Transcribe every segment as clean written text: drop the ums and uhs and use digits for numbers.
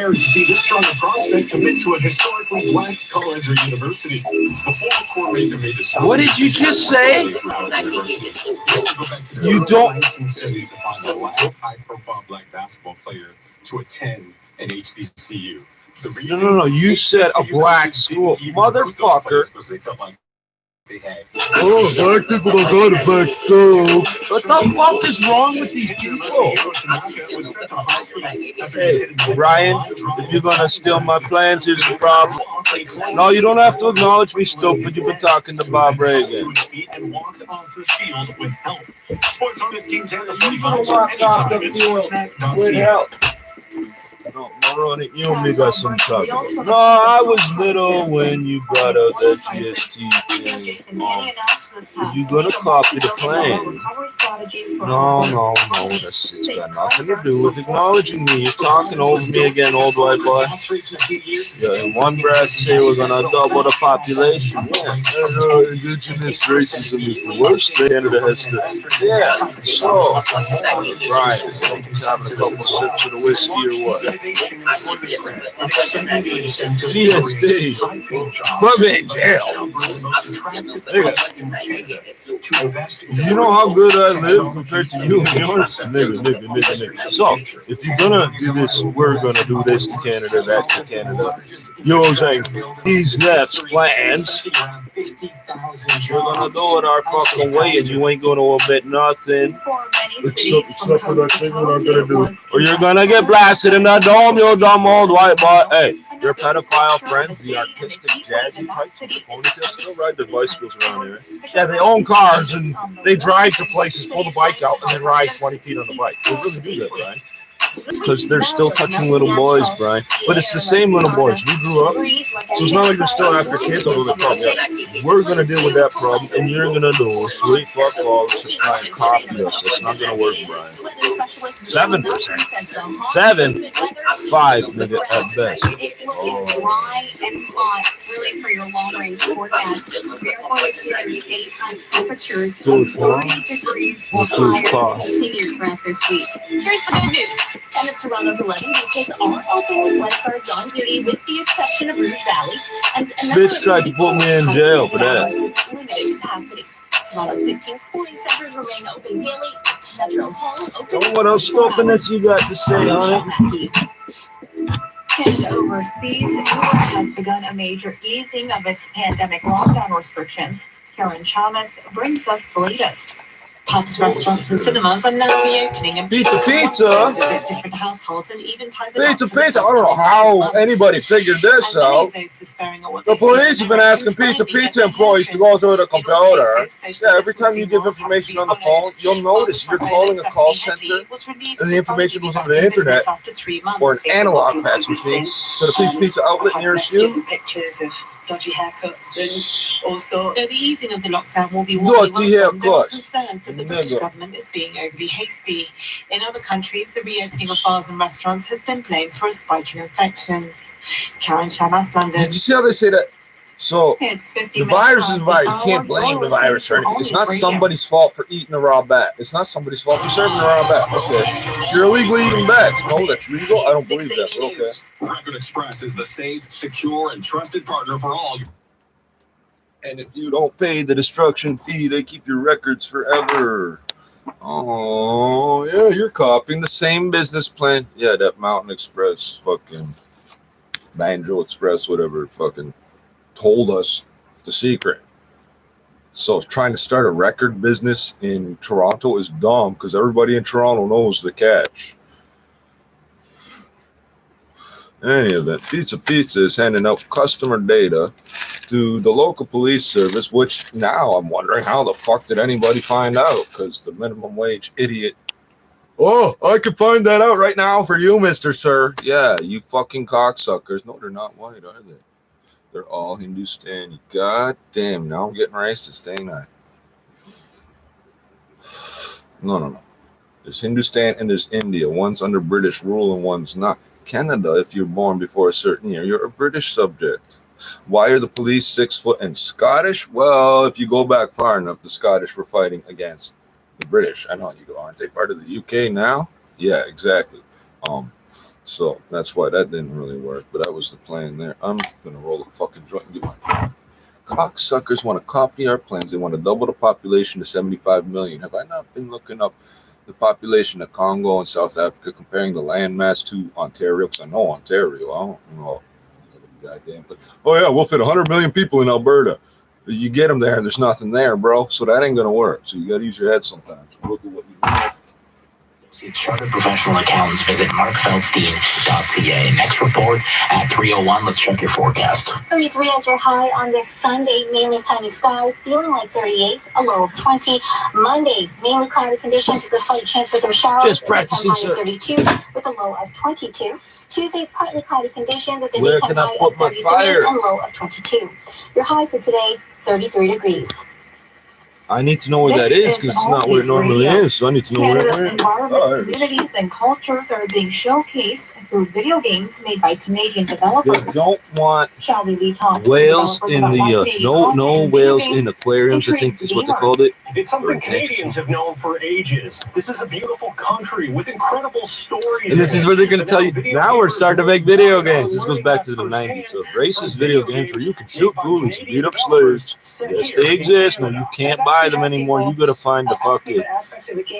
rare to see this strong a prospect commit to a historically black college or university. Before the court made this. What did you just say? You don't. 1970s to find the last high-profile black basketball player to attend an HBCU. No. You said a black school, motherfucker. Oh, black people don't go to black school. What the fuck is wrong with these people? Hey, Brian, if you're gonna steal my plans, here's the problem. No, you don't have to acknowledge me, stupid. You've been talking to Bob Reagan. And walked off the field with help. Sports on 15s and the 45s off the field with help. No, Mulroney, you and me got some talk. No, I was little when you brought up that GST thing. Are you gonna copy the plan? No. It's got nothing to do with acknowledging me. You're talking over me again, old white boy. Yeah, in one breath, say we're gonna double the population. Yeah, Indigenous racism is the worst thing Canada has to. Yeah, so, Brian, having a couple sips of the whiskey or what? CSD. Put me in jail. You know how good I live compared to you and yours? Nigga. So, if you're gonna do this, we're gonna do this to Canada, that to Canada. You know what I'm saying? These next plans, we're gonna do it our fucking way, and you ain't gonna omit nothing. Except for that thing we're not gonna do. Or you're gonna get blasted in the dome, you dumb old white boy. Hey, your pedophile friends, the artistic jazzy types with the ponytail, still ride their bicycles around here. Yeah, they own cars and they drive to places, pull the bike out, and then ride 20 feet on the bike. They really do that, Brian. Because they're still touching little boys, Brian. But it's the same little boys. We grew up, So it's not like they're still after kids, although they're probably out. we're gonna deal with that problem, and you're gonna do a sweet fuck all to try and copy us. It's not gonna work, Brian. 7%. 7. 5, nigga, at best. Oh. Dry and hot, really, for your long-range forecast. We're going to see daytime temperatures of 40 degrees or higher continue throughout this week. Here's the good news. And at Toronto's 11 beaches are open with lifeguards on duty, with the exception of Bruce Valley. And Bitch tried to put me in jail for that. Limited capacity. Toronto's 15 cooling centers remain open daily. Metro Hall open. So what else stupidness you got to say on it? And overseas, India has begun a major easing of its pandemic lockdown restrictions. Karen Chalmers brings us the latest. Pubs, restaurants, and cinemas are now reopening, and Pizza. visit different households and even tie the Pizza. I don't know how anybody figured this out. The police have been asking Pizza employees to go through the computer. Yeah, every time you give information on the phone, you'll notice you're calling a call center, and the information was on the internet or an analog fax machine to the Pizza outlet nearest you. Pictures of dodgy haircuts, and also the easing of the lockdown will be one of the concerns that the British government is being overly hasty. In other countries, the reopening of bars and restaurants has been blamed for a spike in infections. Karen Shamas, London. Did you see how they say that? So, the virus is a virus. You can't blame the virus for anything. It's not somebody's fault for eating a raw bat. It's not somebody's fault for serving a raw bat. Okay. You're illegally eating bats. No, that's legal. I don't believe that, but okay. Record Express is the safe, secure, and trusted partner for all. And if you don't pay the destruction fee, they keep your records forever. Oh, yeah, you're copying the same business plan. Yeah, that Mountain Express, fucking Banjo Express, whatever, fucking told us the secret. So trying to start a record business in Toronto is dumb because everybody in Toronto knows the catch. In any event, Pizza is handing out customer data to the local police service, which now I'm wondering how the fuck did anybody find out? Because the minimum wage idiot. Oh, I can find that out right now for you, Mr. Sir. Yeah, you fucking cocksuckers. No, they're not white, are they? They're all Hindustani. God damn, now I'm getting racist, ain't I? No. There's Hindustan and there's India. One's under British rule and one's not. Canada, if you're born before a certain year, you're a British subject. Why are the police 6 foot and Scottish? Well, if you go back far enough, the Scottish were fighting against the British. I know you go, aren't they part of the UK now? Yeah, exactly. So that's why that didn't really work. But that was the plan there. I'm gonna roll a fucking joint and get my cocksuckers want to copy our plans. They want to double the population to 75 million. Have I not been looking up the population of Congo and South Africa, comparing the landmass to Ontario? Because I know Ontario. I don't know. Goddamn. But, oh yeah, we'll fit 100 million people in Alberta. You get them there and there's nothing there, bro. So that ain't gonna work. So you gotta use your head sometimes. Look at what you do. Chartered professional accountants, visit markfeldstein.ca. Next report at 3:01. Let's check your forecast. 33 as your high on this Sunday. Mainly sunny skies, feeling like 38, a low of 20. Monday, mainly cloudy conditions with a slight chance for some showers. Just practicing, high of 32 with a low of 22. Tuesday, partly cloudy conditions with a Where daytime can I high put of my 33 fire? and low of 22. Your high for today, 33 degrees. I need to know where that is because it's not where it normally is. So I need to know where it Canada's is. environment, communities, and cultures are being showcased through video games made by Canadian developers. They don't want Shall we lead talks with whales developers in about why the Canadian no content whales video in games aquariums, I think is what they called it. It's something Or Canadians have known for ages. This is a beautiful country with incredible stories. And this in is it. where they're going to But tell now you, video now we're gamers starting to are make video learning games. This goes back to the firsthand 90s of from racist video games where you can shoot made by goonies and beat up Canadian slaves. developers Yes, they exist. No, you can't buy them anymore. You got to find the fucking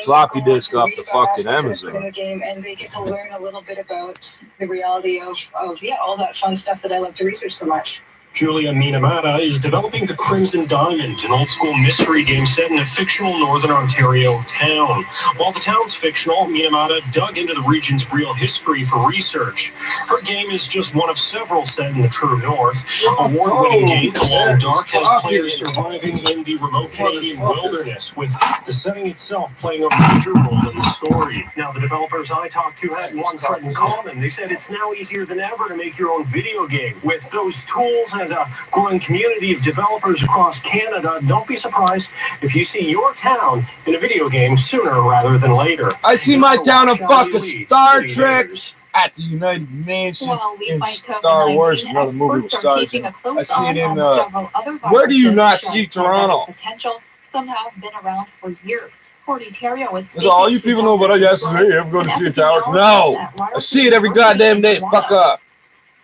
floppy disk off the fucking Amazon. The game, and they get to learn a little bit about the reality of all that fun stuff that I love to research so much. Julia Minamata is developing the Crimson Diamond, an old-school mystery game set in a fictional Northern Ontario town. While the town's fictional, Minamata dug into the region's real history for research. Her game is just one of several set in the true North. Award-winning game, The Long Dark, has players surviving in the remote Canadian wilderness, with the setting itself playing a major role in the story. Now, the developers I talked to had one thread in common. They said it's now easier than ever to make your own video game. With those tools and a growing community of developers across Canada, don't be surprised if you see your town in a video game sooner rather than later. I see my town in Shall fucking we Star lead? Trek at the United Nations While we in fight Star COVID-19, Wars, another movie with experts are stars keeping in a it. close I see it eye in, on several other where do you viruses not showing see pandemic Toronto? Potential. Some have been around for years. Port Ontario is That's all you people know about us. Yes, hey, ever going to see a tower? No, I see it every goddamn day. Fuck up.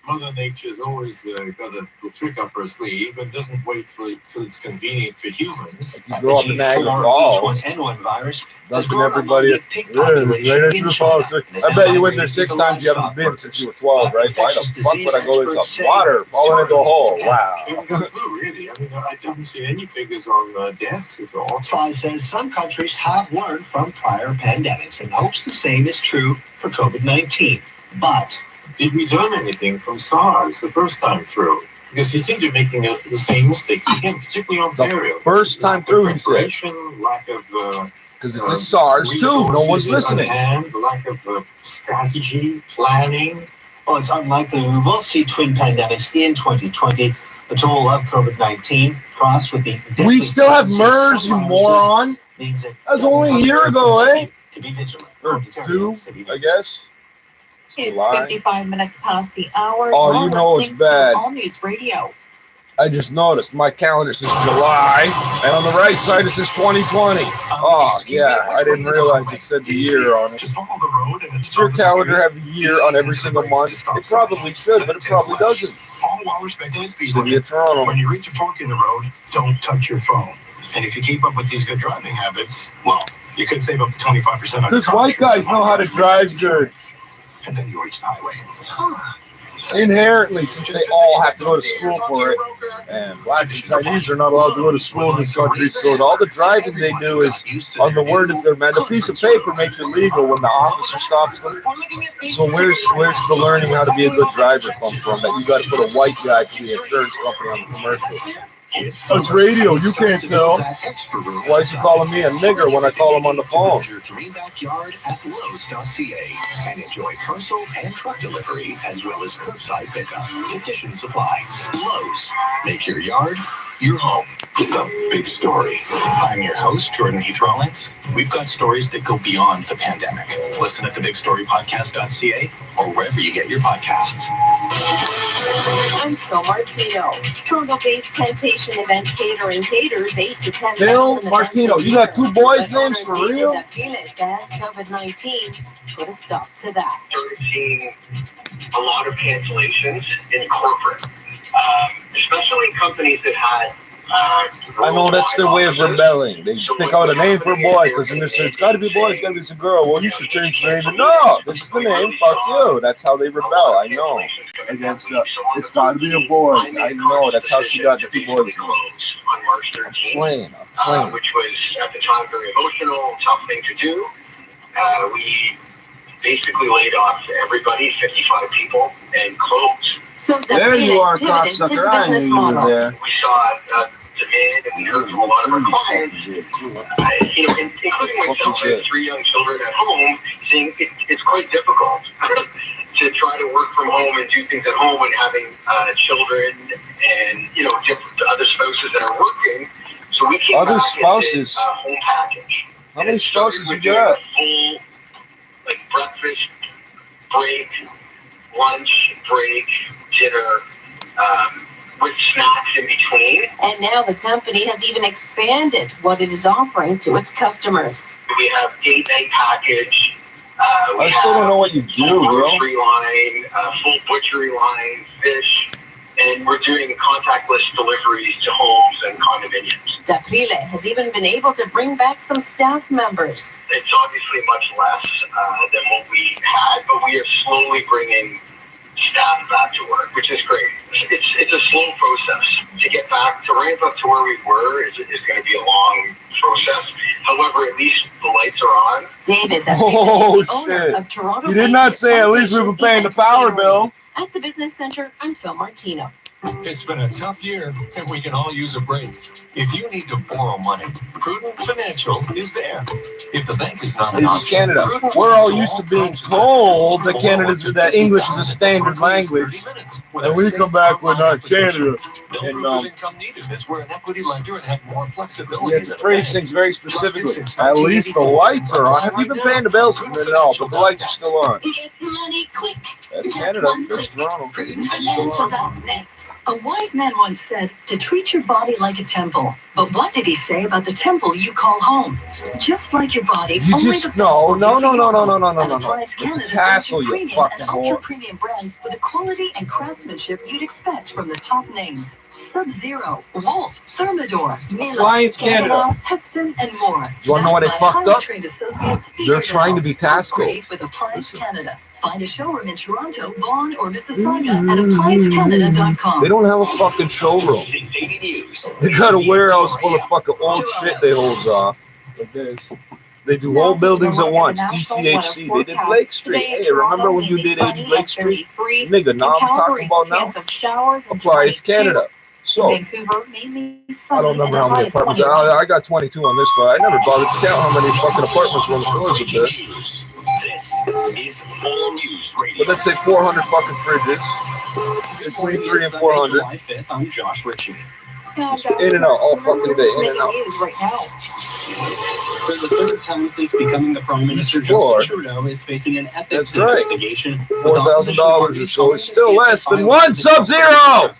Mother Nature's always got a trick up her sleeve and doesn't wait till it's convenient for humans. If you grow up in Niagara Falls, H1N1 virus doesn't everybody? Yeah, right into the falls. I bet you went there 6 times. You haven't been since you were 12, right? Why the fuck would I go in some water falling into a hole? Wow. Even got a clue, really. I mean, I haven't seen any figures on deaths at all. Fly says some countries have learned from prior pandemics and hopes the same is true for COVID-19. But Did we learn anything from SARS the first time through? Because he seemed to be making the same mistakes again, particularly Ontario. First time through, he said. Preparation, lack of Because this is SARS too. No one's listening. And the lack of strategy, planning. well, it's unlikely we will see twin pandemics in 2020. The toll of COVID-19 crossed with the We still have MERS, you moron. means that That was only a year ago, eh? To be vigilant. Or 2, I guess. It's July. 55 minutes past the hour. Oh, You're you know it's listening to bad. All News Radio. I just noticed my calendar says July, and on the right side it says 2020. Oh, yeah, I didn't realize it said the year on it. Just follow the road and Does your calendar have the year on every single month? It probably should, but it probably doesn't. all while respecting the speed City limit. of Toronto. When you reach a fork in the road, don't touch your phone. And if you keep up with these good driving habits, well, you could save up to 25% on your Because car white guys insurance know how to drive good. And then you reach the highway. Inherently, since they all have to go to school for it. And blacks and Chinese are not allowed to go to school in this country, so all the driving they do is on the word of their man. The piece of paper makes it legal when the officer stops them. So where's the learning how to be a good driver come from? That you got to put a white guy for the insurance company on the commercial. It's radio, you can't tell. Why is he calling me a nigger when I call him on the phone? Your dream backyard at Lowe's.ca and enjoy parcel and truck delivery as well as curbside pickup. Conditions apply. Lowe's. Make your yard Your home is a big story. I'm your host, Jordan Heath Rollins. We've got stories that go beyond the pandemic. Listen at thebigstorypodcast.ca or wherever you get your podcasts. I'm Phil Martino. Toronto-based Temptation event catering caters 8 to 10. Phil Martino, you got two boys' names for real? David says COVID-19 put a stop to that. Started seeing a lot of cancellations in corporate, especially companies that had. I know that's their way of rebelling. They pick out a name for a boy because in this it's got to be a boy, it's got to be a girl. Well, you should change the name. No, this is the name. Fuck you. That's how they rebel. I know. Against the, it's got to be a boy. I know. That's how she got the two boys. On March 13th, I'm playing. which was at the time very emotional, tough thing to do. We basically laid off everybody, 55 people, and closed. So There you are, pivoted his cocksucker. I knew business you were model. there. We saw demand, and we heard from a lot of our clients, including myself, I have 3 young children at home, saying it's quite difficult to try to work from home and do things at home when having children and different other spouses that are working. So we came Other back spouses? and did a home package. How many spouses you got? Full, breakfast, break, lunch, break, dinner, with snacks in between. And now the company has even expanded what it is offering to its customers. We have date night package. I still don't know what you do, full bro. grocery line, full butchery line, fish, and we're doing contactless deliveries to homes and condominiums. Daprile has even been able to bring back some staff members. It's obviously much less than what we had, but we are slowly bringing staff back to work, which is great. It's a slow process to get back to ramp up to where we were. Is going to be a long process. However, at least the lights are on. David, Oh, the owner shit. of Toronto. You did not say at least we've been paying the power bill. At the Business Center, I'm Phil Martino. It's been a tough year, and we can all use a break. If you need to borrow money, Prudent Financial is there. If the bank is not an This is option, Canada. Prudent We're will all do used to being kinds of told that methods. Canada's that English is a standard language, and we come back with not Canada. No And proof of income needed, as we're an equity lender and have more flexibility. you have to than a phrase bank. things very specifically. At least the lights are on. Have you been paying the bills for a minute? No, but the lights are still on. Get money quick. That's Canada. That's Toronto. It's still on. A wise man once said to treat your body like a temple. But what did he say about the temple you call home? Just like your body, You only just the best no. will do for your home. And It's Appliance a Canada castle, brings you premium fucking and ultra whore. premium brands with the quality and craftsmanship you'd expect from the top names: Sub-Zero, Wolf, Thermador, Miele, Appliance Canada. Heston, and more. You wanna know what they Backed by fucked highly up? trained associates They're eager trying to help. be Tasco. Upgrade with Appliance Canada. Find a showroom in Toronto, Vaughan, or Mississauga at appliancecanada.com. They don't have a fucking showroom. 680 News. They got a warehouse full of fucking old shit they hose off. Like this. They do whole buildings at once. TCHC. They did Blake Street. Hey, remember when you did 80 Blake Street? Nigga, now I'm talking about now. Appliance Canada. So, Vancouver, mainly I don't remember how many apartments. I got 22 on this side. I never bothered to count how many fucking apartments were on the floors up there. News. This is Full News Radio. But let's say 400 fucking fridges. Between 3 and 400. July 5th, I'm Josh Ritchie. In and out all fucking day. In and out. Right now. For the third time since becoming the Prime Minister, Floor. Justin Trudeau is facing an ethics That's right. investigation. $4,000 or so is still less than one Sub-Zero!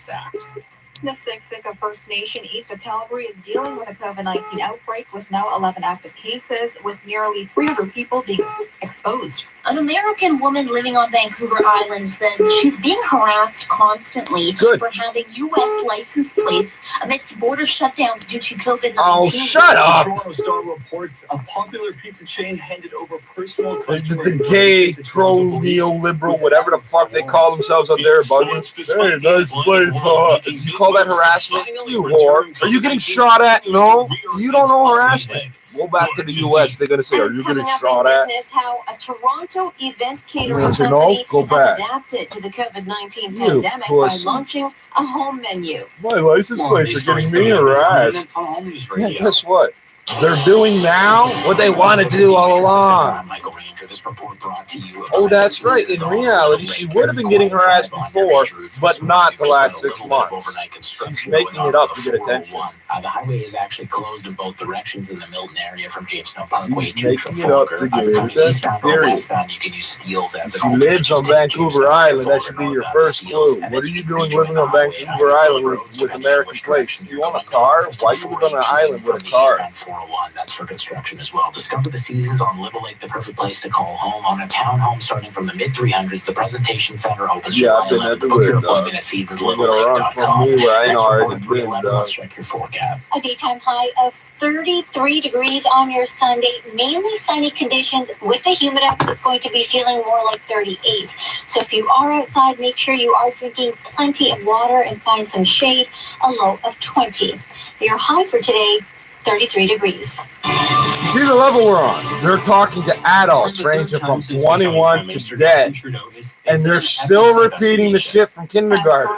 The Siksika First Nation east of Calgary is dealing with a COVID-19 outbreak with now 11 active cases, with nearly 300 people being exposed. An American woman living on Vancouver Island says she's being harassed constantly Good. for having U.S. license plates amidst border shutdowns due to COVID-19. Oh, shut up! Toronto Star reports a popular pizza chain handed over personal The gay, pro-neoliberal, whatever the fuck they call themselves out there, buddy. Hey, nice plates, huh? You call that harassment? You whore. Are you getting shot at? No. You don't know harassment. Go back to the U.S. They're gonna say, "Are you getting shot at?" Business, how a Toronto event catering Yes or company no? Go has back. adapted to the COVID-19 You pandemic by pussy. launching a home menu. My license plates are getting me harassed. Yeah, guess what? They're doing now what they wanted to do all along. Oh, that's right. In reality, she would have been getting harassed before, but not the last 6 months. She's making it up to get attention. The highway is actually closed in both directions in the Milton area from Jamestown Parkway She's to making it up to get attention, eastbound or period. westbound. You can use steels as She lives on Vancouver Island. That should be your first clue. What are you doing living on Vancouver Island with American plates? If you own a car, why you live on an island with a car? 401, that's for construction as well. Discover the seasons on Little Lake, the perfect place to call home. On a townhome starting from the mid-300s, the presentation center opens Yeah, I've been Book everywhere, your dog. appointment at You're gonna run from me where I ain't already been, dog. Check your forecast. A daytime high of 33 degrees on your Sunday. Mainly sunny conditions with the humidex. It's going to be feeling more like 38. So if you are outside, make sure you are drinking plenty of water and find some shade. A low of 20. Your high for today, 33 degrees. You see the level we're on? They're talking to adults ranging from 21 to dead, and they're still repeating the shit from kindergarten.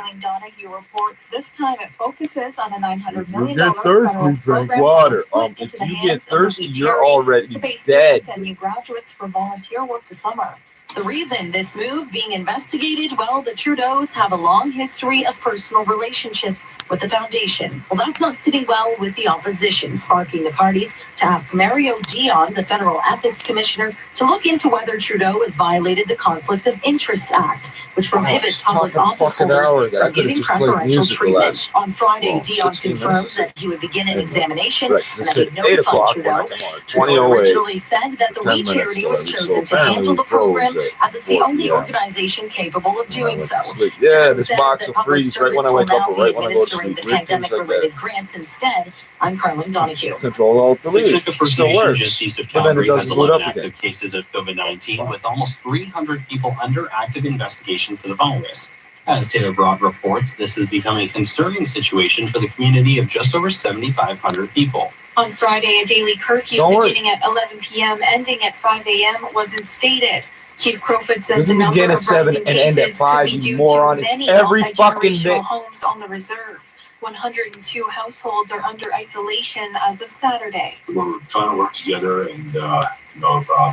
Reports this time it focuses on a $900 If you million get thirsty, drink water. If you get thirsty, you're already dead. And new graduates for volunteer work this summer. The reason this move being investigated, well, the Trudeaus have a long history of personal relationships with the foundation. Well, that's not sitting well with the opposition, sparking the parties to ask Mario Dion, the Federal Ethics Commissioner, to look into whether Trudeau has violated the Conflict of Interest Act, which prohibits public office holders from giving preferential treatment. On Friday, Dion confirmed that he would begin an examination and that he'd notify Trudeau. Trudeau originally said that the We Charity was chosen to handle the program as it's the only organization capable of doing so. Yeah, this box will freeze right when I wake up or right when I go to sleep. The pandemic-related grants instead. I'm Carlin Donahue. Control Alt Delete. It still works, just east of but then it Calgary has doesn't boot 11 up again. active cases of COVID-19, with almost 300 people under active investigation for the virus. As Taylor Broad reports, this has become a concerning situation for the community of just over 7,500 people. On Friday, a daily curfew beginning at 11 p.m., ending at 5 a.m. was instated. Chief Crowfoot says the number begin of at 7 rising and end at cases 5, could be you due moron. to It's many every fucking multi-generational day. homes on the reserve. 102 households are under isolation as of Saturday. We're trying to work together and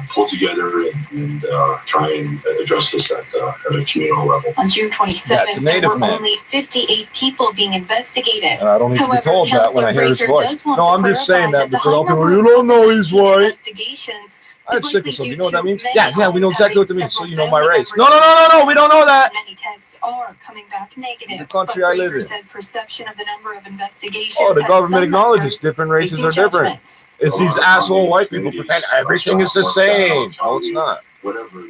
pull together and try and address this at a communal level. On June 27th, there were only 58 people being investigated. I don't need to be told that when I hear his voice. No, I'm just saying that because I'll be like, you don't know he's white. I have sickle cell. You know what that means? Yeah, we know exactly what that means. So you know my race. No, we don't know that. Many tests are coming back negative. The country I live in. Says perception of the number of investigations. Oh, the government acknowledges different races are different. It's these asshole white people pretend everything is the same. No, it's not. Whatever,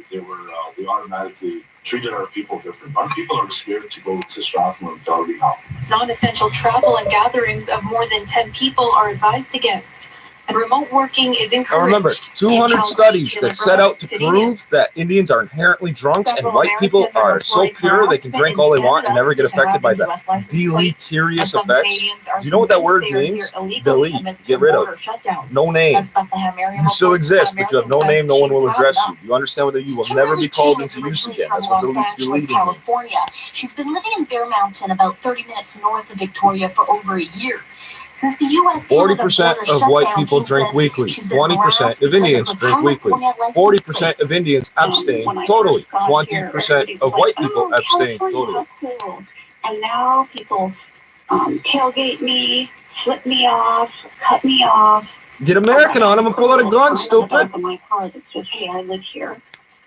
we automatically treated our people different. Our people are scared to go to Strathmore and Calgary now. Non-essential travel and gatherings of more than 10 people are advised against. And remote working is encouraged. Now remember, 200 studies that set out to prove that Indians are inherently drunks and white people are so pure they can drink all they want and never get affected by the deleterious effects. Do you know what that word means? Delete. Get rid of. No name. You still exist, but you have no name. No one will address you. You understand whether you will never be called into use again. That's what deleting means. She's been living in Bear Mountain, about 30 minutes north of Victoria, for over a year. Since the U.S. 40% of white people drink weekly. 20% of Indians drink weekly. 40% of Indians abstain totally. 20% of white people abstain totally. And now people tailgate me, flip me off, cut me off. Get American on them and pull out a gun, stupid. My car that says, hey, I live here.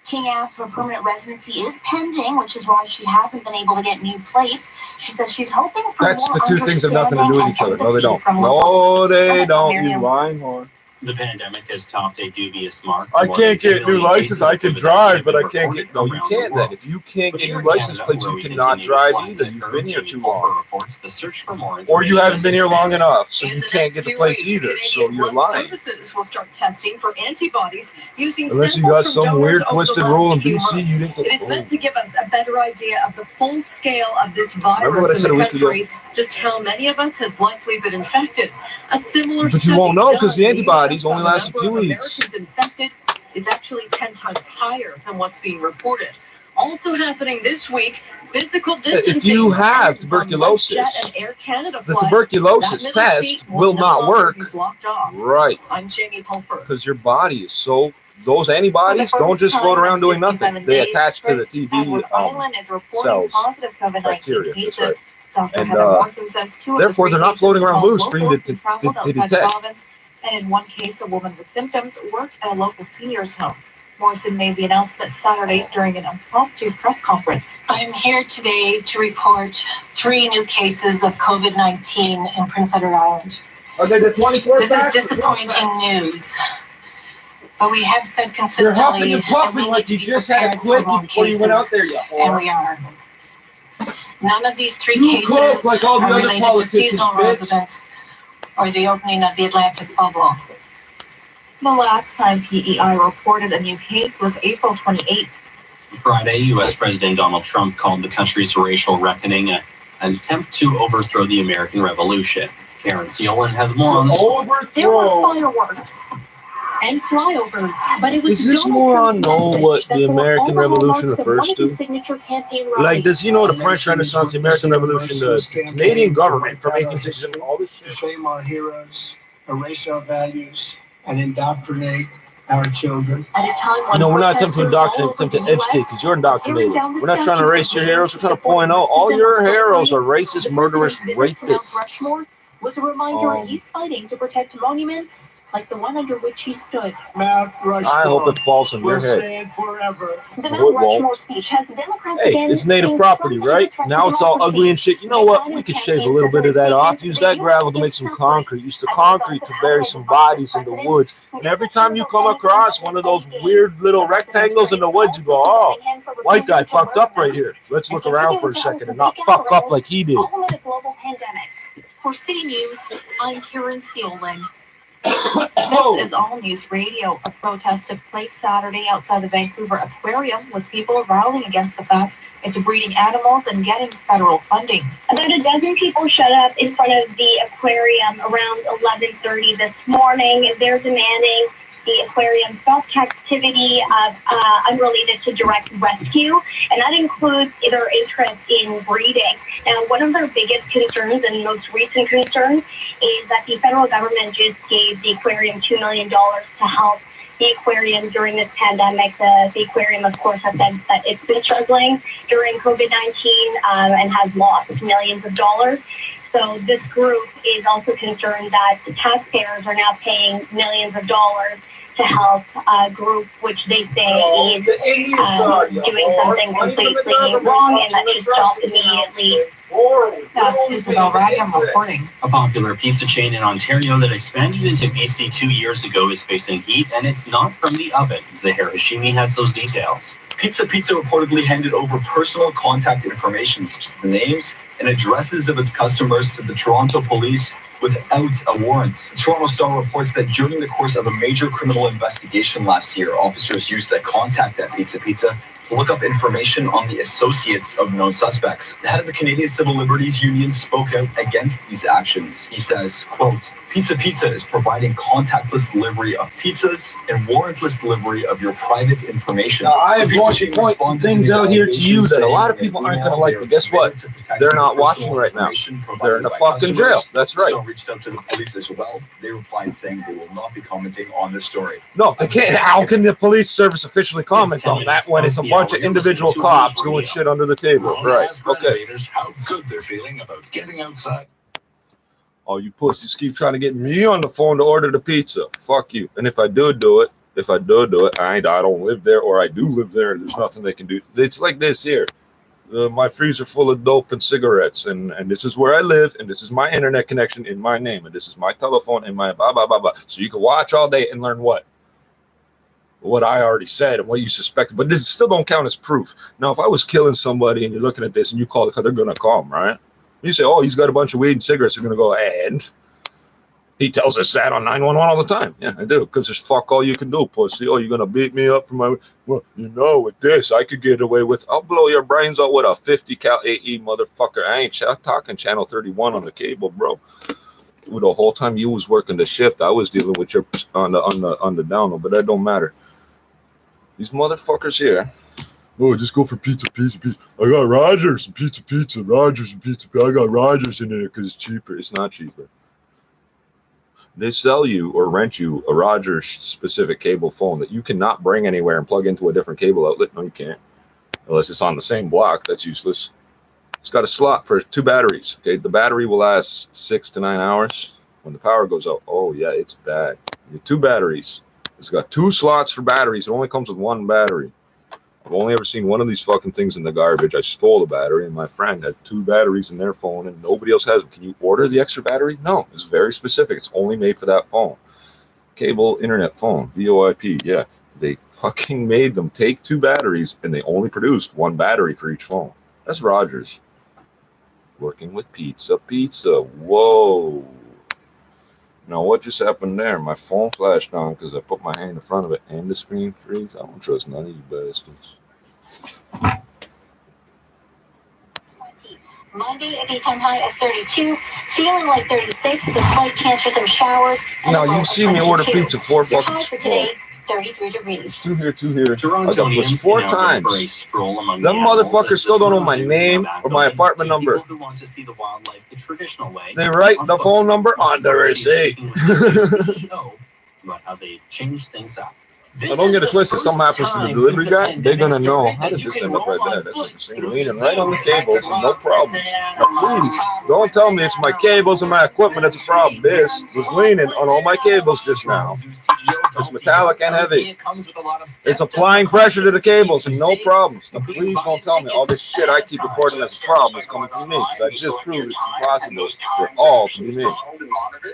King asks for permanent residency is pending, which is why she hasn't been able to get new plates. She says she's hoping for That's more the two things have nothing to do with each other. No, they don't. from No, locals. they don't. You lying whore. The pandemic has topped a dubious mark. I can't get new license. I can drive, but I can't get. No, you can't then. If you can't get new license plates, you cannot drive either. You've been here too long. Or you haven't been here long enough, so you can't get the plates either. So you're lying. Services will start testing for antibodies using Unless you got some weird twisted rule in BC, you didn't. It is meant to give us a better idea of the full scale of this Remember what I virus said in a the week ago? country, just how many of us have likely been infected. A similar But you won't study know because the done antibodies only on the last a few number of weeks. Americans infected is actually 10 times higher than what's being reported. Also happening this week, physical distancing. If you have requirements on tuberculosis, WestJet and Air Canada the flights, tuberculosis that middle test seat will not no longer work. be blocked off. Right. I'm Jamie Pulper. Because your body is so, those antibodies don't just float around doing nothing. They attach to the TB cells, bacteria. That's right. And therefore, they're not floating around loose for you to detect. And in one case, a woman with symptoms worked at a local seniors' home. Morrison made the announcement Saturday during an impromptu press conference. I'm here today to report 3 new cases of COVID-19 in Prince Edward Island. Okay, the 24 This is disappointing news, but we have said You're consistently huffing and that puffing we like need you to be just had a prepared for quickie more before you went cases, out there, you and whore. we are. None of these 3 You cases cook like all the are other related to politicians, seasonal bitch. residents or the opening of the Atlantic bubble. The last time PEI reported a new case was April 28th. Friday, U.S. President Donald Trump called the country's racial reckoning an attempt to overthrow the American Revolution. Karen Seelin has more on this. There were fireworks and flyovers, but it was Is this Donald more on Trump's know message what that the brought American all the Revolution hallmarks of refers one of his to? signature campaign Like, rallies. does he know the French Renaissance, the American Revolution, the Canadian government from 1867, all this shit? Shame our heroes, erase our values, and indoctrinate our children. At a time when No, we're not attempting to protesters all indoctrinate, attempt to over the educate, US because you're indoctrinated. tearing down the We're not trying to statues erase of your leaders heroes. We're trying to supporting point out all racism your and heroes are slavery. racist, The murderous president's visit to Mount rapists. Rushmore was a reminder he's fighting to protect monuments like the one under which he stood. Mount Rushmore I hope it falls on your will head. stand forever. The No, Mount it won't. Rushmore speech has Democrats Hey, again it's native saying property, Trump is a right? threat to Now it's all democracy. ugly and shit. You know what? We Biden's could shave a campaign little bit of that said off. that Use the that US gravel to is make some suffering concrete. Use the as a result concrete of to how bury the some Biden bodies in the president woods. And every time you come across one of those weird little rectangles in the woods, you go, oh, white guy fucked up right here. Let's look around for a second and not fuck up like he did. all amid a global pandemic. For City News, I'm Karen Seelin. This is All News Radio. A protest took place Saturday outside the Vancouver Aquarium with people rallying against the fact it's breeding animals and getting federal funding. About a dozen people showed up in front of the aquarium around 11:30 this morning. They're demanding the aquarium stop captivity of unrelated to direct rescue, and that includes their interest in breeding. Now, one of their biggest concerns and most recent concerns is that the federal government just gave the aquarium $2 million to help the aquarium during this pandemic. The aquarium, of course, has said that it's been struggling during COVID-19 and has lost millions of dollars. So this group is also concerned that the taxpayers are now paying millions of dollars to help a group which they say is doing something completely wrong, and that should stop immediately. That's Isabel Ragam reporting. A popular pizza chain in Ontario that expanded into BC 2 years ago is facing heat, and it's not from the oven. Zahir Hashimi has those details. Pizza reportedly handed over personal contact information, such as the names and addresses of its customers, to the Toronto police without a warrant. The Toronto Star reports that during the course of a major criminal investigation last year, officers used a contact at Pizza to look up information on the associates of known suspects. The head of the Canadian Civil Liberties Union spoke out against these actions. He says, quote, Pizza is providing contactless delivery of pizzas and warrantless delivery of your private information. Now, I am going to point some things out here to you that a lot of people aren't going to like, but guess what? They're not watching right now. They're in a fucking jail. That's right. Reached out to the police as well. They replied saying they will not be commenting on this story. No, they can't. How can the police service officially comment on that when it's a bunch of individual cops doing shit under the table? Right. Okay. How good they're feeling about getting outside. Oh, you pussies keep trying to get me on the phone to order the pizza. Fuck you. And if I do it, I don't live there, or I do live there, and there's nothing they can do. It's like this here. My freezer full of dope and cigarettes, and this is where I live, and this is my internet connection in my name, and this is my telephone and my blah, blah, blah, blah. So you can watch all day and learn what I already said and what you suspected, but this still don't count as proof. Now, if I was killing somebody and you're looking at this and you call it, they're going to call him, right? You say, oh, he's got a bunch of weed and cigarettes. They're going to go, and he tells us that on 911 all the time. Yeah, I do, because there's fuck all you can do, pussy. Oh, you're going to beat me up for my, well, with this, I could get away with, I'll blow your brains out with a 50 cal AE, motherfucker. I ain't talking channel 31 on the cable, bro. The whole time you was working the shift, I was dealing with your on the down low, but that don't matter. These motherfuckers here, Oh, just go for pizza. I got Rogers and pizza. Rogers and pizza. I got Rogers in it because it's cheaper. It's not cheaper. They sell you or rent you a Rogers specific cable phone that you cannot bring anywhere and plug into a different cable outlet. No, you can't. Unless it's on the same block. That's useless. It's got a slot for 2 batteries. Okay, the battery will last 6 to 9 hours. When the power goes out, oh yeah, it's bad. You have 2 batteries. It's got 2 slots for batteries. It only comes with 1 battery. I've only ever seen one of these fucking things in the garbage. I stole the battery, and my friend had 2 batteries in their phone, and nobody else has them. Can you order the extra battery? No, it's very specific. It's only made for that phone. Cable internet phone, VoIP. Yeah, they fucking made them take 2 batteries, and they only produced 1 battery for each phone. That's Rogers. Working with pizza. Whoa. Now, what just happened there? My phone flashed on because I put my hand in front of it and the screen freeze. I don't trust none of you bastards. Monday, a daytime high of 32, feeling like 36 with a slight chance for some showers. Now, you see me order pizza 4 Your fucking high for today, 33 degrees. 2 here. I got Torontonians pushed 4 can now go times. for a stroll among Them the animals motherfuckers as still the don't know my Toronto name Zoo or my back apartment to number. people who want to see the wildlife the traditional way. They write On the foot. phone number on the She's receipt. speaking with the CEO about how they changed things up. Now, don't get it twisted. If something happens to the delivery guy, they're gonna know, how did this end up right there? That's interesting. Leaning right on the cables and no problems. Now, please, don't tell me it's my cables and my equipment that's a problem. This was leaning on all my cables just now. It's metallic and heavy. It's applying pressure to the cables and no problems. Now, please don't tell me all this shit I keep reporting as a problem is coming from me, because I just proved it's impossible for all to be me.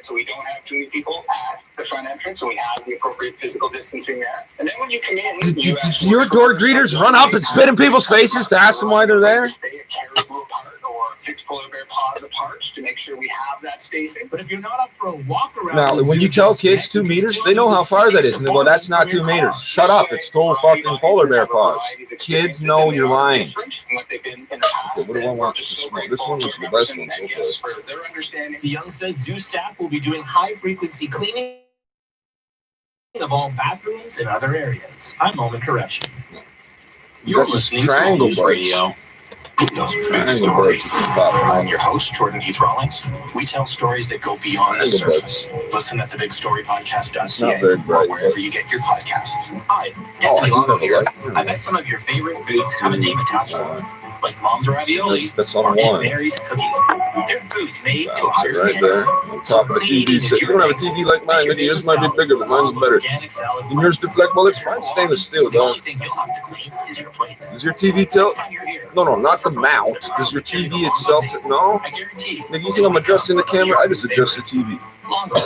So we don't have too many people at the front entrance, so we have the appropriate physical distancing there. And then when you come in, Do your door greeters run up and spit in people's faces to ask them why they're there? Stay a caribou apart or 6 polar bear paws apart to make sure we have that spacing. But if you're not up for a walk around, Now, when you tell kids 2 meters, they know how far that is, and they go, that's not 2 meters. Shut up, it's total fucking polar bear paws. Kids know you're lying. Okay, what do I want to smoke? This one was the best one so far. The Young says zoo staff will be doing high-frequency cleaning of all bathrooms and other areas. I'm Moment Correction. You're got this listening to triangle News bites. Radio. Triangle bites at the bottom. I'm your host, Jordan Heath Rawlings. We tell stories that go beyond the Triangle surface. Listen at thebigstorypodcast.ca It's not very bright, or wherever you get your podcasts. Hi, Oh, I Anthony do Longo have a here. light. I bet some of your favorite foods have a name attached to them, like Mom's ravioli That's or on Aunt one. Mary's cookies. They're foods made to a Bounce higher it right standard. there. On top of the TV set. You don't have a TV like mine, maybe yours might be bigger, but mine's better. And yours deflect bullets, mine's stainless steel, The only dog. thing you'll have to clean is your plate. Does your TV tilt? No, not the mount. Does your TV itself tilt? No? I guarantee. Nigga, you think I'm adjusting the camera? I just adjust the TV. Longo,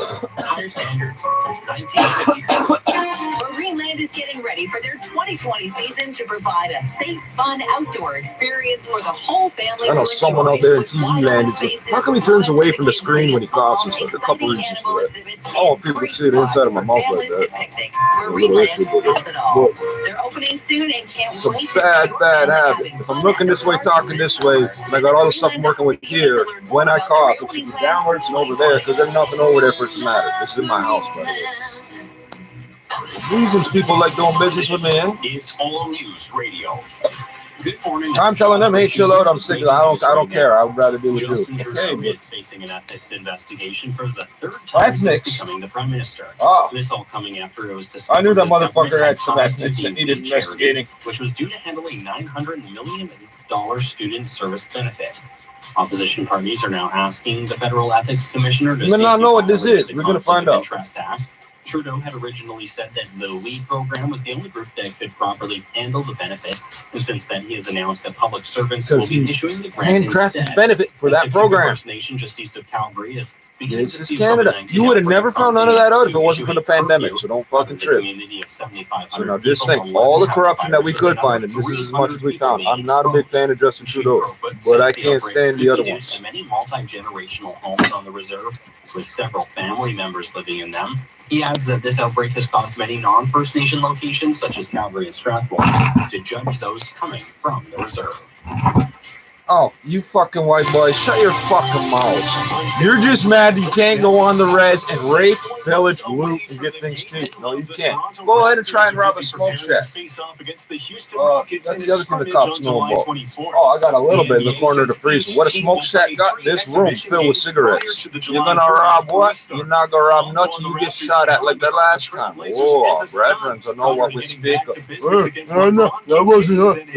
higher standards since 1957. Greenland is getting ready for their 2020 season to provide a safe, fun outdoor experience for the whole family. I know to someone enjoy. out there in With TV wide land open is like, spaces, how come he turns away from the lots of screen when he coughs and exciting stuff? There are a couple animal reasons for that. exhibits, I want people to see the inside of my mouth like families to that. picnic. A little issue, but Greenland has it all. look, They're opening soon and can't it's a wait to see bad your habit. family If having I'm fun looking at this the way, park talking this this summer. way, and I got all the stuff I'm working with here, when I cough, it should be downwards and over there, because there's nothing over there for it to matter. This is in my house, by the way. Reasons people like doing business with me, eh? Is All News Radio. Good morning. I'm telling them, hey, chill out, I'm sick of it. I don't care. I would rather deal with you. Justin Okay, Trudeau but is facing an ethics investigation for the 3rd time since Ethics? becoming the Prime Minister. Oh. This all coming after it was discovered I knew that his motherfucker government had some ties to ethics the that needed charity, investigating. which was due to handle a $900 million student service benefit. Opposition parties are now asking the Federal Ethics Commissioner to You may not know what this is. the We're gonna Conflict find of out. Interest Act. Trudeau had originally said that the WEED program was the only group that could properly handle the benefit, and since then he has announced that public servants will Because be he issuing the grant handcrafted instead. benefit for The that Pacific program. First Nation just east of Calgary is beginning This to is see Canada. COVID-19 You would have outbreak never found from none of that out if to it wasn't for issue the a pandemic, curfew so don't on fucking the trip. community of 7,500 So now just people think, all the have corruption that we virus, could another find, and this is as much as we 300 count. people I'm not a big fan of Justin Trudeau, but I can't stand the other ones. Many multi-generational homes on the reserve with several family members living in them. He adds that this outbreak has caused many non-First Nation locations, such as Calgary and Strathmore, to judge those coming from the reserve. Oh, you fucking white boy, shut your fucking mouth. You're just mad you can't go on the res and rape, pillage, loot, and get things cheap. No, you can't. Go ahead and try and rob a smoke shack. That's the other thing the cops know about. Oh, I got a little bit in the corner of the freezer. What a smoke shack got? This room filled with cigarettes. You're gonna rob what? You're not gonna rob nothing. You get shot at like that last time. Whoa, brethren, to know what we speak of. No, that wasn't.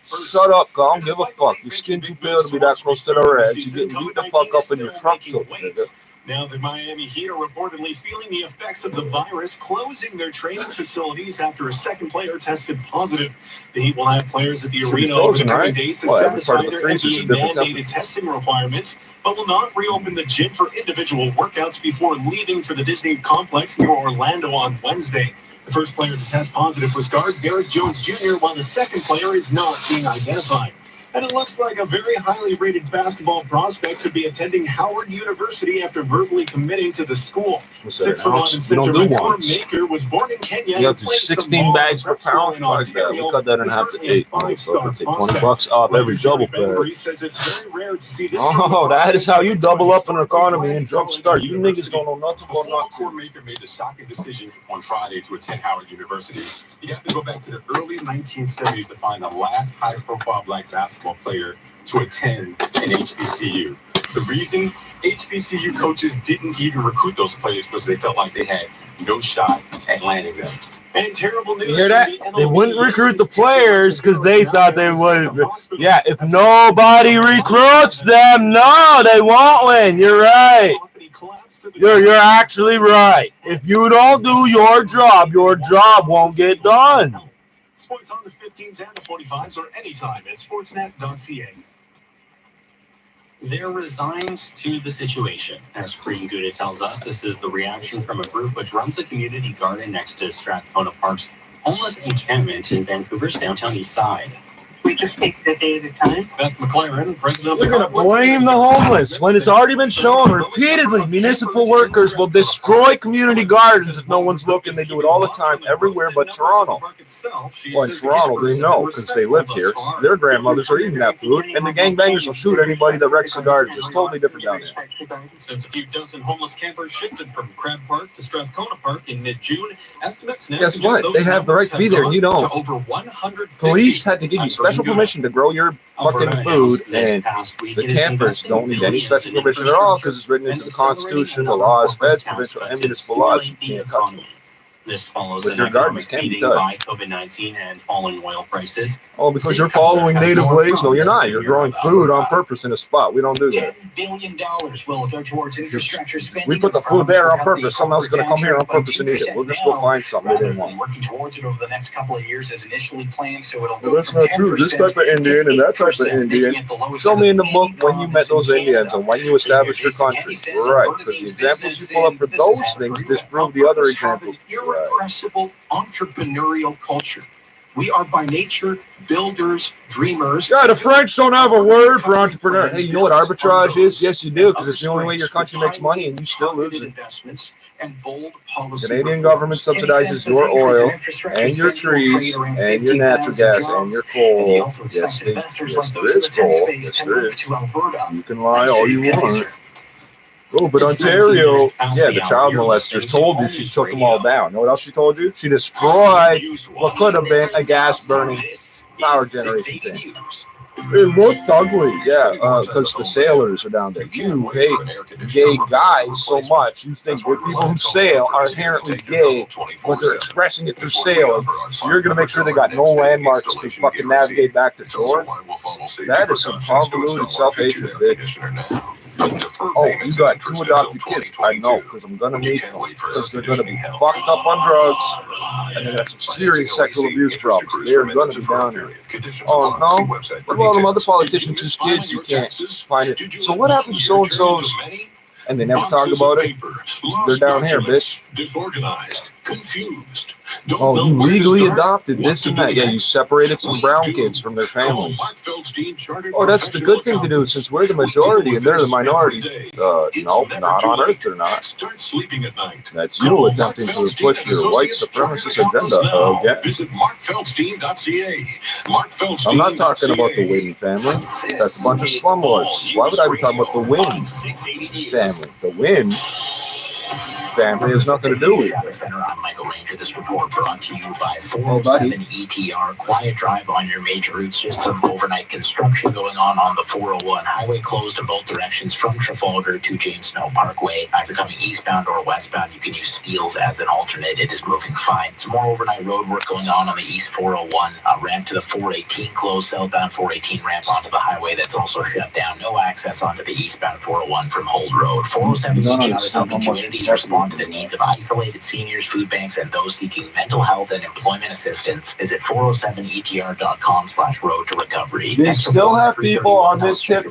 Shut up, I don't give a fuck. Your skin too pale to be that close to the reds. You're getting beat the fuck up in your front too, nigga. Now the Miami Heat are reportedly feeling the effects of the virus, closing their training facilities after a second player tested positive. The Heat will have players at the arena over the coming days to satisfy their NBA-mandated testing requirements, but will not reopen the gym for individual workouts before leaving for the Disney complex near Orlando on Wednesday. The first player to test positive was guard Derrick Jones Jr., while the second player is not being identified. And it looks like a very highly rated basketball prospect could be attending Howard University after verbally committing to the school. 6'11" center Maker was born in Kenya. You got 16 bags per pound. Fuck that. We cut that in half to 8. Motherfucker, take $20 off every double bag. Oh, that is how you double up an economy and jumpstart. You niggas don't know nothing about nothing. Maker made the shocking decision on Friday to attend Howard University. You have to go back to the early 1970s to find the last high-profile black basketball player to attend an HBCU. The reason HBCU coaches didn't even recruit those players because they felt like they had no shot at landing them. And terrible news. You hear that? They wouldn't recruit the players because they thought they would. Yeah, if nobody recruits them, no, they won't win. You're right. You're actually right. If you don't do your job won't get done. Sports on the 15s and the 45s or anytime at sportsnet.ca. They're resigned to the situation. As Green Gouda tells us, this is the reaction from a group which runs a community garden next to Strathcona Park's homeless encampment in Vancouver's downtown east side. We just take the day at a time. Beth McLaren, president of You're going to blame the homeless when it's already been shown repeatedly. Municipal workers will destroy community gardens if no one's looking. They do it all the time, everywhere but Toronto. Well, in Toronto, they know because they live here. Their grandmothers are eating that food, and the gangbangers will shoot anybody that wrecks the gardens. It's totally different down there. Since a few dozen homeless campers shifted from Crab Park to Strathcona Park in mid-June, estimates now guess what? They have the right to be there, and you don't. Police had to give you special permission to grow your fucking food, and the campers don't need any special permission at all because it's written into the Constitution, the laws, feds, provincial, and municipal laws. You can't touch them. This follows But your gardens can't be touched. by COVID-19 and falling oil prices. Oh, because you're following native ways? No, you're not. You're growing food on purpose in a spot. We don't do that. $10 billion will go towards infrastructure spending. We put the food there on purpose. Someone else is going to come here on purpose and eat it. We'll just go find something they didn't want. Working towards it over the next couple of years as initially planned, so it'll go. Well, that's not true. This type of Indian and that type of Indian. Show me in the book when you met those Indians and when you established your country. Right, because the examples you pull up for those things disprove the other examples. Irrepressible entrepreneurial culture. We are by nature builders, dreamers. Yeah, the French don't have a word for entrepreneur. Hey, you know what arbitrage is? Yes, you do, because it's the only way your country makes money, and you still lose it. The Canadian government subsidizes your oil and your trees and your natural gas and your coal. Yes, there is coal. Yes, there is. You can lie all you want. Oh, but Ontario, yeah, the child molesters told you she took them all down. You know what else she told you? She destroyed what could have been a gas-burning power generation thing. It looks ugly, yeah, because the sailors are down there. You hate gay guys so much. You think good people who sail are inherently gay, but they're expressing it through sailing. So you're going to make sure they got no landmarks to fucking navigate back to shore? That is some convoluted self-hatred, bitch. Oh, you got 2 adopted kids. I know, because I'm going to meet them. Because they're going to be fucked up on drugs, and they got some serious sexual abuse problems. They're going to be down there. Oh, no? What about all them other politicians whose kids you can't find it? So what happened to so-and-so's? And they never talk about it. They're down here, bitch. Disorganized, confused. Oh, you legally adopted this and that. Yeah, you separated some brown kids from their families. Oh, that's the good thing to do since we're the majority and they're the minority. No, not on Earth they're not. Start sleeping at night. That's you attempting to push your white supremacist agenda again. Visit markfeldstein.ca. Mark Feldstein. I'm not talking about the Wynn family. That's a bunch of slumlords. Why would I be talking about the Wynn family? The Wynn family has nothing to do with it. Center, I'm Michael Ranger. This report brought to you by 407 ETR. Quiet drive on your major routes. Just some overnight construction going on the 401. Highway closed in both directions from Trafalgar to James Snow Parkway. Either coming eastbound or westbound, you can use Steeles as an alternate. It is moving fine. Some more overnight road work going on the east 401. Ramp to the 418 closed. Southbound 418 ramp onto the highway. That's also shut down. No access onto the eastbound 401 from Holt Road. 407 ETR is helping communities respond to the needs of isolated seniors, food banks, and those seeking mental health and employment assistance. Visit 407etr.com/road to recovery. They still have people on this tip.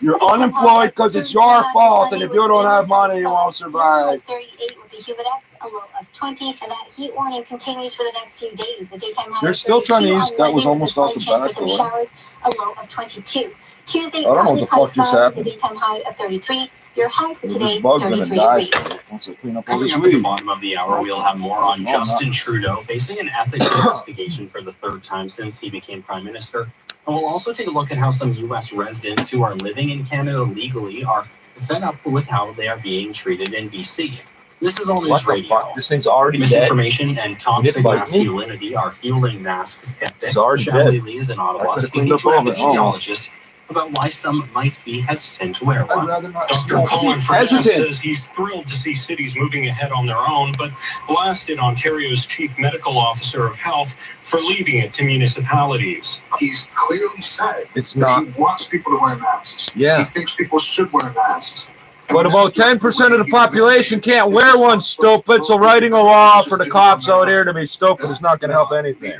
You're unemployed because it's your fault, and if you don't have money, you won't survive. 38 with the humid X, a low of 20, and that heat warning continues for the next few days. The daytime high. They're still trying to use. That was almost out the back door. Showers, a low of 22. Tuesday, I don't know what the fuck just happened. The daytime high of 33. Your high for today, This bug's 33 gonna degrees. die once I clean up all Coming this up at the weed. bottom of the hour, we'll have more on Justin Trudeau facing an ethics investigation for the third time since he became prime minister. And we'll also take a look at how some U.S. residents who are living in Canada legally are fed up with how they are being treated in BC. This is All News What the Radio. fuck? This thing's already dead. Misinformation and toxic bite me? masculinity are fueling mask skeptics. It's already Shelley dead. Lee is in I Ottawa could've speaking cleaned to up all of it. Oh. epidemiologists about why some might be hesitant to wear I'd one. rather not Dr. smoke. Colin Furness Hesitant. says he's thrilled to see cities moving ahead on their own, but blasted Ontario's chief medical officer of health for leaving it to municipalities. He's clearly said It's that not. he wants people to wear masks. Yeah. He thinks people should wear masks. But about 10% of the population can't wear one, stupid. So writing a law for the cops out here to be stupid is not going to help anything.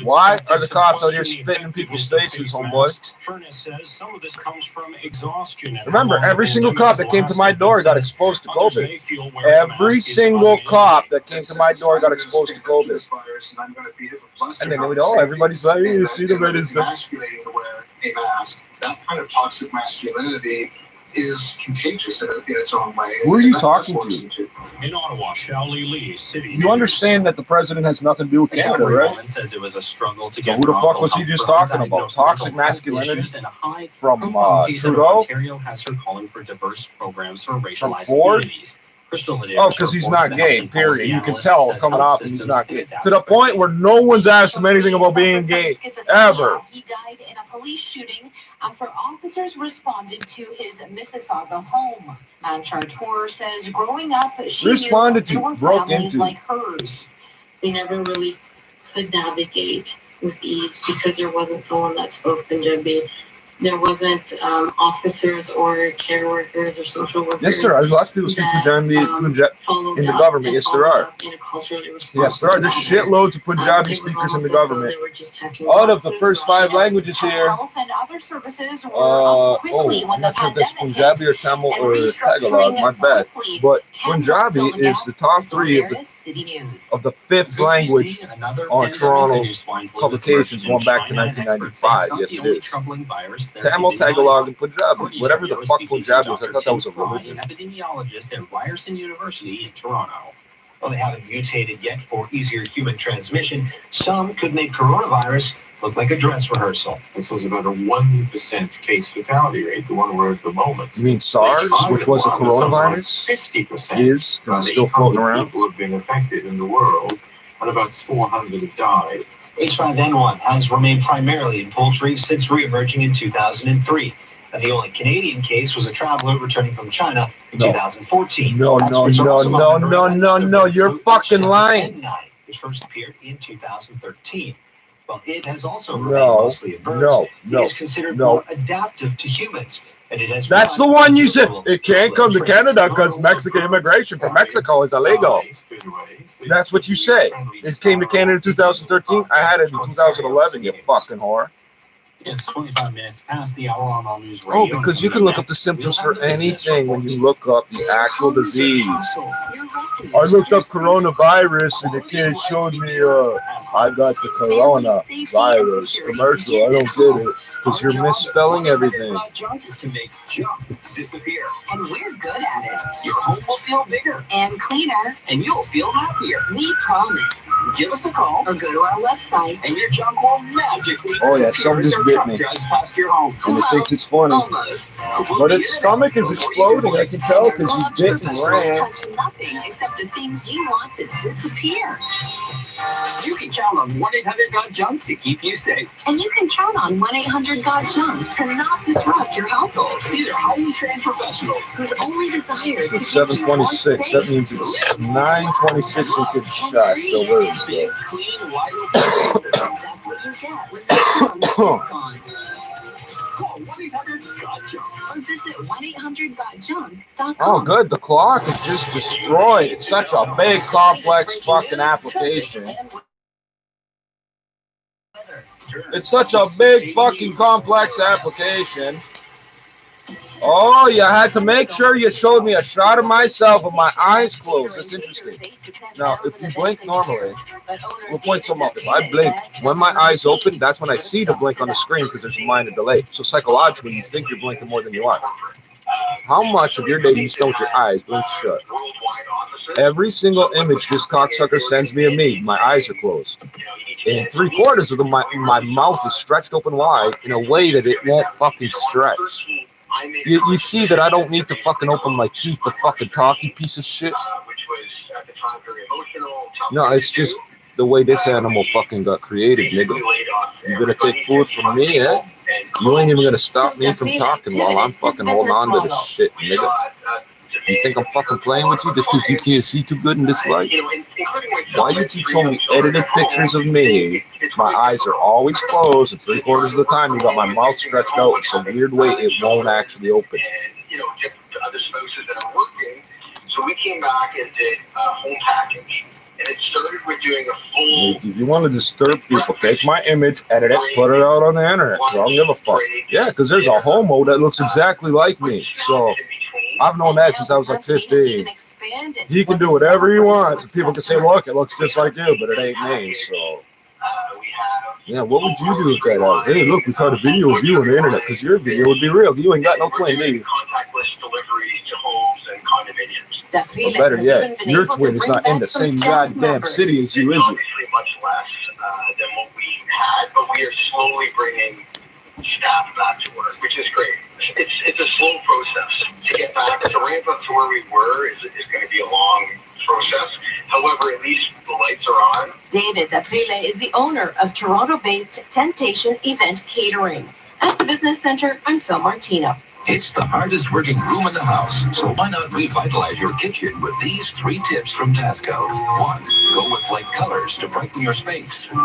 Why are the cops out here spitting in people's faces, homeboy? Furness says some of this comes from exhaustion. Remember, every single cop that came to my door got exposed to COVID. Every single cop that came to my door got exposed to COVID. And then we know everybody's like, you see the red is the. Masculating to wear a mask. That kind of toxic masculinity is contagious in its own way. Who are you That's talking what to? it's into. In Ottawa, Shelley Lee, city. You understand that the president has nothing to do with Canada, Every right? woman says it was a struggle to So get who the fuck Toronto was he health just firms talking about? diagnosed Toxic mental health masculinity issues and a high from profile case in Trudeau? Ontario has her calling for diverse programs for racialized Ford? communities. Crystal Adair Oh, because he's not reports gay, that health period. You can policy tell analyst coming says off health him he's systems not can gay. adapt To the point where no one's asked him anything about being gay, ever. He died in a police shooting after officers responded to his Mississauga home. Manchar Tour says growing up, she Responded knew to, there were broke families into. like hers. They never really could navigate with ease because there wasn't someone that spoke Punjabi. There wasn't officers or care workers or social workers. Yes, there are. There's lots of people speak Punjabi in the government. Yes, there are. Yes, there are. There's shitloads of Punjabi speakers in the government. Out of the first 5 languages here, Health and other services were up quickly when I'm the not sure if that's pandemic Punjabi or hit, Tamil and or Tagalog, my bad. quickly. But Canberra Punjabi filled the is gaps the top for 3 Solaris City News. of the 5th language on Toronto publications going back to 1995. Yes, it is. Tamil, Tagalog, and Punjabi. Whatever the fuck Punjabi is, I thought that was a religion. An epidemiologist at Ryerson University in Toronto. Well, they haven't mutated yet for easier human transmission. Some could make coronavirus look like a dress rehearsal. This was about a 1% case fatality rate, the one we're at the moment. You mean SARS, which was a coronavirus? 50%. Is because it's still floating around. People have been affected in the world, and about 400 have died. H5N1 has remained primarily in poultry since re-emerging in 2003. And the only Canadian case was a traveler returning from China in 2014. No, you're fucking lying. Which first appeared in 2013. Well, it has also remained mostly in birds. It is considered more adaptive to humans. And it has That's the one you said. It can't come to Canada because Mexican immigration from Mexico is illegal. That's what you said. It came to Canada in 2013. I had it in 2011, you fucking whore. It's 25 minutes past the hour on All News Radio. Oh, because you can look up the symptoms for anything when you look up the actual disease. I looked up coronavirus and the kid showed me, I got the coronavirus commercial. I don't get it because you're misspelling everything. To make junk disappear. And we're good at it. Your home will feel bigger and cleaner, and you'll feel happier. We promise. Give us a call or go to our website, and your junk will magically Some just bit me. Past your home. And it thinks it's funny. Almost. But its stomach is exploding. I can tell because you bit and ran. Touch nothing except the things you want to disappear. You can count on 1-800-GOT-JUNK to keep you safe. And you can count on 1-800-GOT-JUNK to not disrupt your household. These are highly trained professionals whose only desire is It's 7:26. That means it's 9:26 and kids shot. So where is it? clean, wide open spaces. That's what you get when the sun is gone. Call 1-800-GOT-JUNK or visit 1-800-GOT-JUNK.com. Oh, good. The clock is just destroyed. It's such a big, complex fucking application. It's such a big, fucking complex application. Oh, you had to make sure you showed me a shot of myself with my eyes closed. That's interesting. Now, if you blink normally, we'll point some up. If I blink, when my eyes open, that's when I see the blink on the screen because there's a minor delay. So psychologically, you think you're blinking more than you are. How much of your day do you spend with your eyes blinked shut? Every single image this cocksucker sends me of me, my eyes are closed. And 3/4 of them, my mouth is stretched open wide in a way that it won't fucking stretch. You see that I don't need to fucking open my teeth to fucking talk, you piece of shit? No, it's just the way this animal fucking got created, nigga. You gonna take food from me, eh? You ain't even gonna stop me from talking while I'm fucking holding on to this shit, nigga. You think I'm fucking playing with you just because you can't see too good in this light? Why you keep showing me edited pictures of me? My eyes are always closed, and 3/4 of the time you got my mouth stretched out in some weird way it won't actually open. Different other spouses that are working. So we came back and did a whole package. And it started with doing a full... If you want to disturb people, take my image, edit it, put it out on the internet. I don't give a fuck. Yeah, because there's a homo that looks exactly like me. So I've known that since I was like 15. He can do whatever he wants. And people can say, look, it looks just like you, but it ain't me. So, yeah, what would you do if that happened? Hey, look, we caught a video of you on the internet because your video would be real. You ain't got no twin, do you? Contactless deliveries to homes and condominiums. Or better yet, your twin is not in the same goddamn city as you, is it? Obviously much less than what we had, but we are slowly bringing staff back to work, which is great. It's a slow process to get back. To ramp up to where we were is going to be a long process. However, at least the lights are on. David Aprile is the owner of Toronto-based Temptation Event Catering. At the Business Center, I'm Phil Martino. It's the hardest working room in the house, so why not revitalize your kitchen with these 3 tips from Tasco. 1. Go with light colors to brighten your space. 2.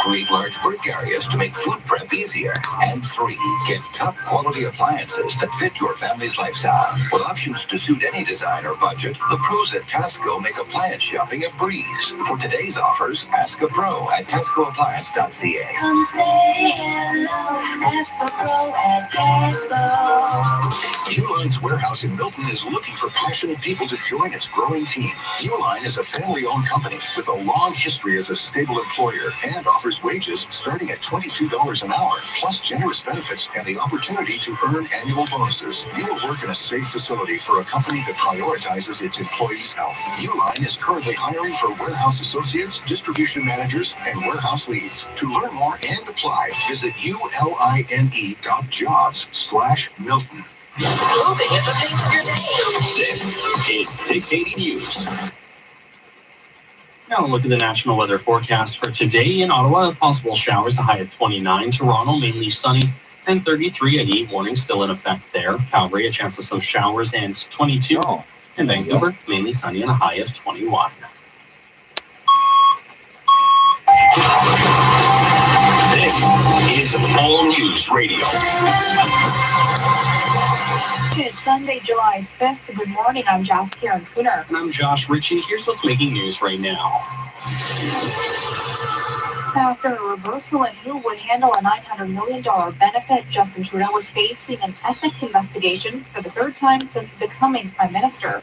Create large work areas to make food prep easier. And 3. Get top quality appliances that fit your family's lifestyle. With options to suit any design or budget, the pros at Tasco make appliance shopping a breeze. For today's offers, ask a pro at TascoAppliance.ca. Come say hello, ask a pro at Tasco. Uline's warehouse in Milton is looking for passionate people to join its growing team. Uline is a family-owned company with a long history as a stable employer and offers wages starting at $22 an hour, plus generous benefits and the opportunity to earn annual bonuses. You will work in a safe facility for a company that prioritizes its employees' health. Uline is currently hiring for warehouse associates, distribution managers, and warehouse leads. To learn more and apply, visit uline.jobs/Milton. Moving at the pace of your day. This is 680 News. Now look at the national weather forecast for today in Ottawa. Possible showers, a high of 29. Toronto, mainly sunny, and 33. A heat warning still in effect there. Calgary, a chance of some showers, and 22. And Vancouver, mainly sunny, and a high of 21. This is All News Radio. It's Sunday, July 5th. Good morning. I'm Karen Cooner. And I'm Josh Ritchie. Here's what's making news right now. After a reversal in who would handle a $900 million benefit, Justin Trudeau was facing an ethics investigation for the third time since becoming Prime Minister.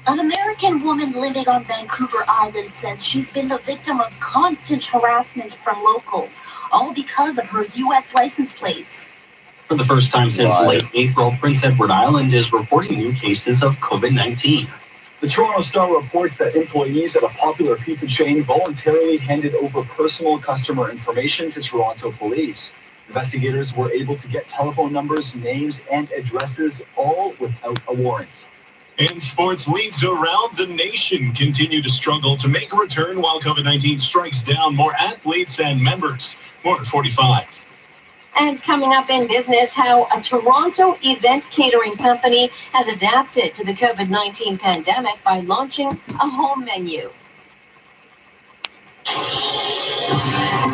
An American woman living on Vancouver Island says she's been the victim of constant harassment from locals, all because of her U.S. license plates. For the first time since late April, Prince Edward Island is reporting new cases of COVID-19. The Toronto Star reports that employees at a popular pizza chain voluntarily handed over personal customer information to Toronto police. Investigators were able to get telephone numbers, names, and addresses, all without a warrant. And sports leagues around the nation continue to struggle to make a return while COVID-19 strikes down more athletes and members. More at 45. And coming up in business, how a Toronto event catering company has adapted to the COVID-19 pandemic by launching a home menu.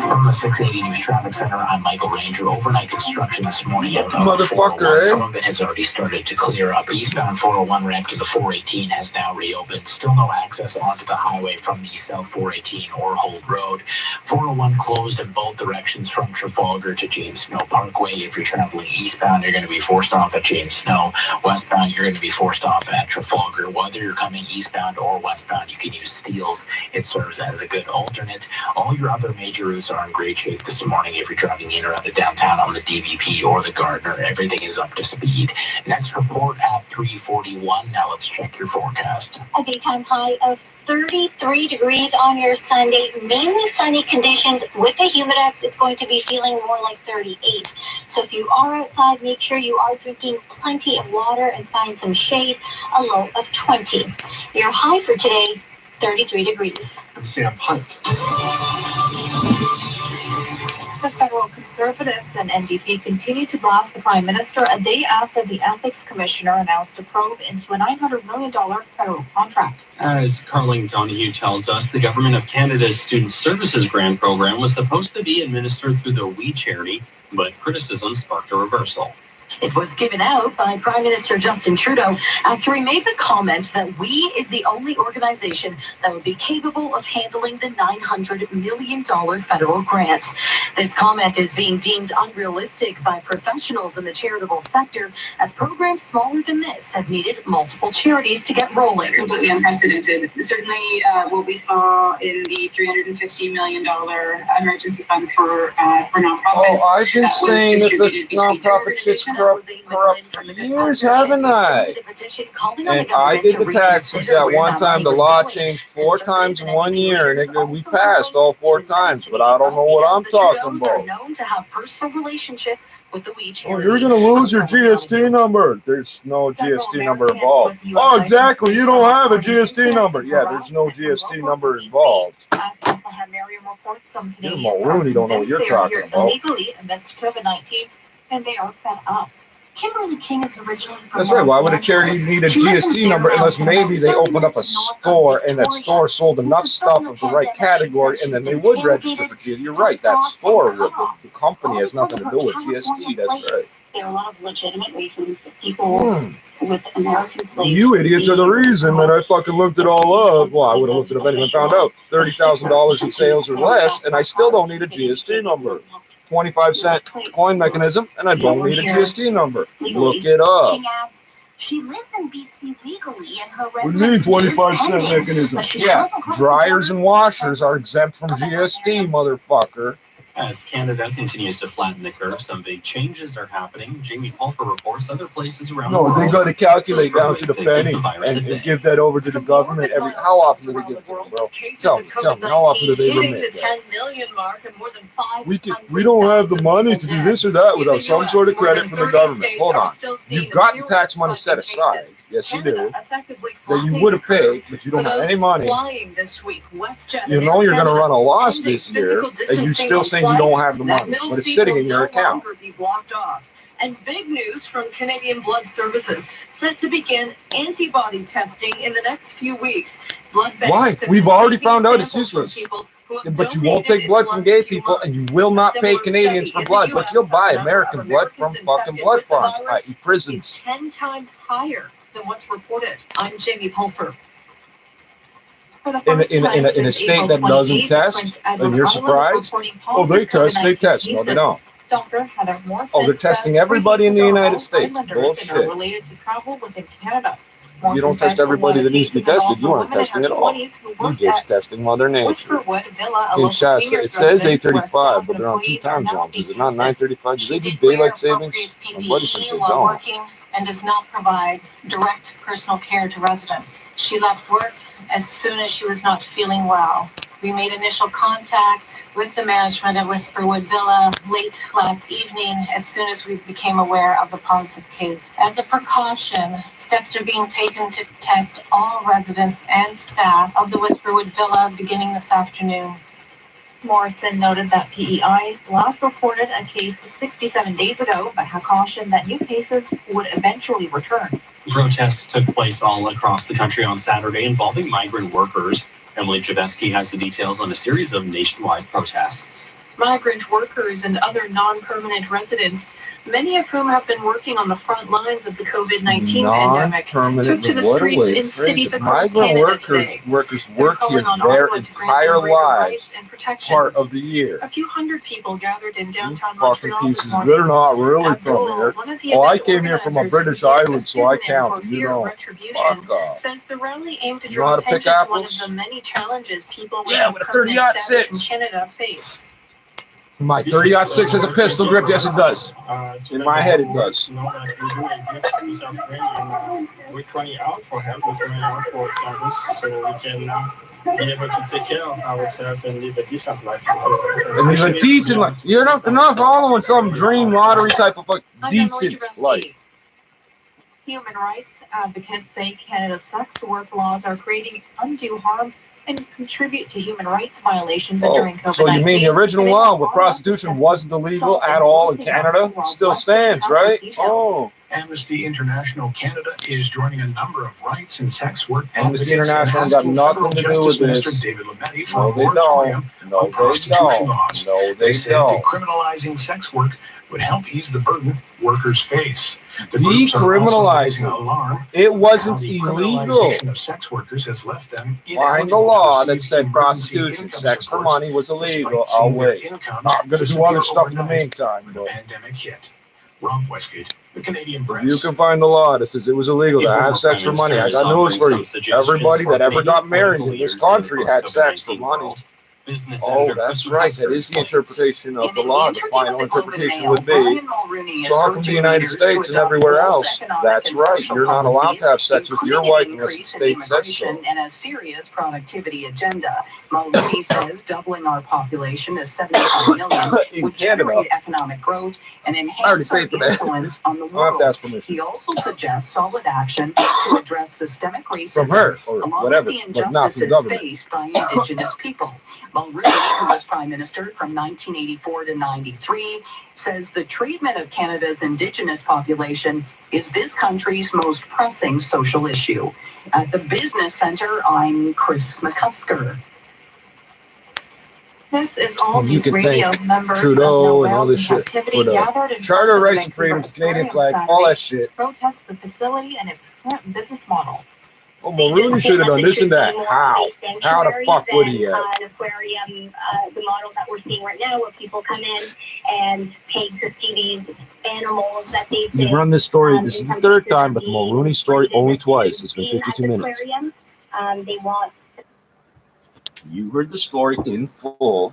From the 680 News Traffic Center, I'm Michael Ranger. Overnight construction this morning. Motherfucker, Some of it has already started to clear up. Eastbound 401 ramp to the 418 has now reopened. Still no access onto the highway from the South 418 or Holt Road. 401 closed in both directions from Trafalgar to James Snow Parkway. If you're traveling eastbound, you're going to be forced off at James Snow. Westbound, you're going to be forced off at Trafalgar. Whether you're coming eastbound or westbound, you can use Steeles. It serves as a good alternate. All your other major routes are in great shape this morning. If you're driving in or out of downtown on the DVP or the Gardner, everything is up to speed. Next report at 3:41. Now let's check your forecast. A daytime high of 33 degrees on your Sunday. Mainly sunny conditions with the humidex. It's going to be feeling more like 38. So if you are outside, make sure you are drinking plenty of water and find some shade. A low of 20. Your high for today, 33 degrees. I'm Sam Hunt. The federal conservatives and NDP continue to blast the Prime Minister a day after the Ethics Commissioner announced a probe into a $900 million federal contract. As Carling Donahue tells us, the Government of Canada's Student Services Grant Program was supposed to be administered through the We charity, but criticism sparked a reversal. It was given out by Prime Minister Justin Trudeau after he made the comment that We is the only organization that would be capable of handling the $900 million federal grant. This comment is being deemed unrealistic by professionals in the charitable sector, as programs smaller than this have needed multiple charities to get rolling. It's completely unprecedented. Certainly what we saw in the $350 million emergency fund for nonprofits. Oh, I've been saying that the nonprofit shit's corrupt for years, haven't I? And I did the taxes that one time. The law changed 4 times in 1 year, and we passed all 4 times. But I don't know what I'm talking about. Known to have personal relationships with the We charity. Oh, you're gonna lose your GST number. There's no GST number involved. Oh, exactly. You don't have a GST number. Yeah, there's no GST number involved. You're Mulroney, don't know what you're talking about. Illegally amidst COVID-19, and they are fed up. Kimberly King is originally from That's right. Why would a charity need a GST number unless maybe they opened up a store and that store sold enough stuff of the right category and then they would register for GST? You're right. That store would. The company has nothing to do with GST. That's right. There are a lot of legitimate reasons that people with American plates. You idiots are the reason that I fucking looked it all up. Well, I would have looked it up anyway and found out $30,000 in sales or less, and I still don't need a GST number. 25-cent coin mechanism, and I don't need a GST number. Look it up. King adds, she lives in BC legally, and her What do you mean 25-cent mechanism? Yeah, dryers and washers are exempt from GST, motherfucker. As Canada continues to flatten the curve, some big changes are happening. Jamie Pulfer reports other places around the world. No, they got to calculate down to the penny and give that over to the government. How often do they give it to them, bro? Tell me, how often do they remit the 10 million mark and more than 500. We don't have the money to do this or that without some sort of credit from the government. Hold on. You've got the tax money set aside. Yes, you do. That you would have paid, but you don't have any money. You know you're going to run a loss this year, and you're still saying you don't have the money, but it's sitting in your account. And big news from Canadian Blood Services, set to begin antibody testing in the next few weeks. Why? We've already found out it's useless. But you won't take blood from gay people, and you will not pay Canadians for blood, but you'll buy American blood from fucking blood farms, i.e. prisons. 10 times higher than what's reported. I'm Jamie Pulfer. For the in first time a since state April that doesn't 28th, test, Prince and Edward you're Island is surprised? reporting Oh, they positive test, they COVID-19 test. No, they cases. don't. Dr. Heather Morrison Oh, they're says testing 3 everybody in cases the are United all States. Islanders and are Bullshit. related to travel within Canada. You don't test everybody that needs to be tested. You aren't testing at all. You're just testing Mother Nature. Whisperwood Villa, a In local Shasta, seniors it says residence where 8:35, staff but and they're on 2 employees are time now zones. being Is it not tested. 9:35? Do She they do did wear daylight savings? appropriate My buddy says PPE they while don't. working and does not provide direct personal care to residents. She left work as soon as she was not feeling well. We made initial contact with the management of Whisperwood Villa late last evening as soon as we became aware of the positive case. As a precaution, steps are being taken to test all residents and staff of the Whisperwood Villa beginning this afternoon. Morrison noted that PEI last reported a case 67 days ago, but had cautioned that new cases would eventually return. Protests took place all across the country on Saturday involving migrant workers. Emily Javeski has the details on a series of nationwide protests. Migrant workers and other non-permanent residents, many of whom have been working on the front lines of the COVID-19 pandemic, took to the streets in cities across Canada today. Workers work here their entire lives, part of the year. A few hundred people gathered in downtown Fucking Montreal this pieces. morning. They're not really from here. One of the Oh, I event came here from a organizers British who gives island, a so I pseudonym count. for You fear of know. retribution, Fuck off. says the rally aimed to You know how draw to pick attention to one of apples? the many challenges people with Yeah, with a permanent 30-06. status in Canada face. My 30-06 has a pistol grip. Yes, it does. In my head, it does. We're crying out for help. We're crying out for service so we can be able to take care of ourselves and live a decent life. And live a decent life. You're not following some dream lottery type of decent life. Human rights advocates say Canada's sex work laws are creating undue harm and contribute to human rights violations during COVID-19. So you mean the original law where prostitution wasn't illegal at all in Canada still stands, right? Oh. Amnesty International Canada is joining a number of rights and sex work Amnesty advocates International and got asking nothing Federal to do with Justice Minister this. David Lametti for No, a they moratorium don't. No, on they prostitution don't. laws. No, They they said don't. decriminalizing sex work would help ease the burden workers face. The groups are also raising Decriminalizing. alarm It wasn't how the illegal. criminalization of sex workers has left them Find the ineligible law to that receive said emergency prostitution, income sex for supports money was illegal. despite I'll seeing their wait. incomes I'm going to do disappear other stuff in the overnight meantime, when the though. pandemic hit. Rob Westgate, the Canadian Press. You can find the law that says it was illegal to have sex for money. I got news for you. Everybody that ever got married in this country had sex for money. Oh, that's right. That is the interpretation of the law. The final interpretation would be. So how come the United States and everywhere else? That's right. You're not allowed to have sex with your wife unless the state says so. And a serious productivity agenda. Mulroney says doubling our population is 75 million would generate economic growth and enhance our influence on the world. He also suggests solid action to address systemic racism From her, or along whatever, with the but not from injustices government. faced by Indigenous people. Mulroney, who was Prime Minister from 1984 to 93, says the treatment of Canada's Indigenous population is this country's most pressing social issue. At the Business Centre, I'm Chris McCusker. This is all And you these can radio thank members Trudeau of and all Nobel this shit captivity for the gathered in Charter of front Rights and Vancouver Freedoms, Canadian Aquarium flag, all Saturday that shit. to protest the facility and its current business model. Oh, Mulroney should have done this and that. How? How the fuck would he have? An aquarium, the model that we're seeing right now, where people come in and pay to see these animals that they've You've run this story. This is the third time, but the Mulroney story only twice. It's been 52 minutes. They want. You heard the story in full.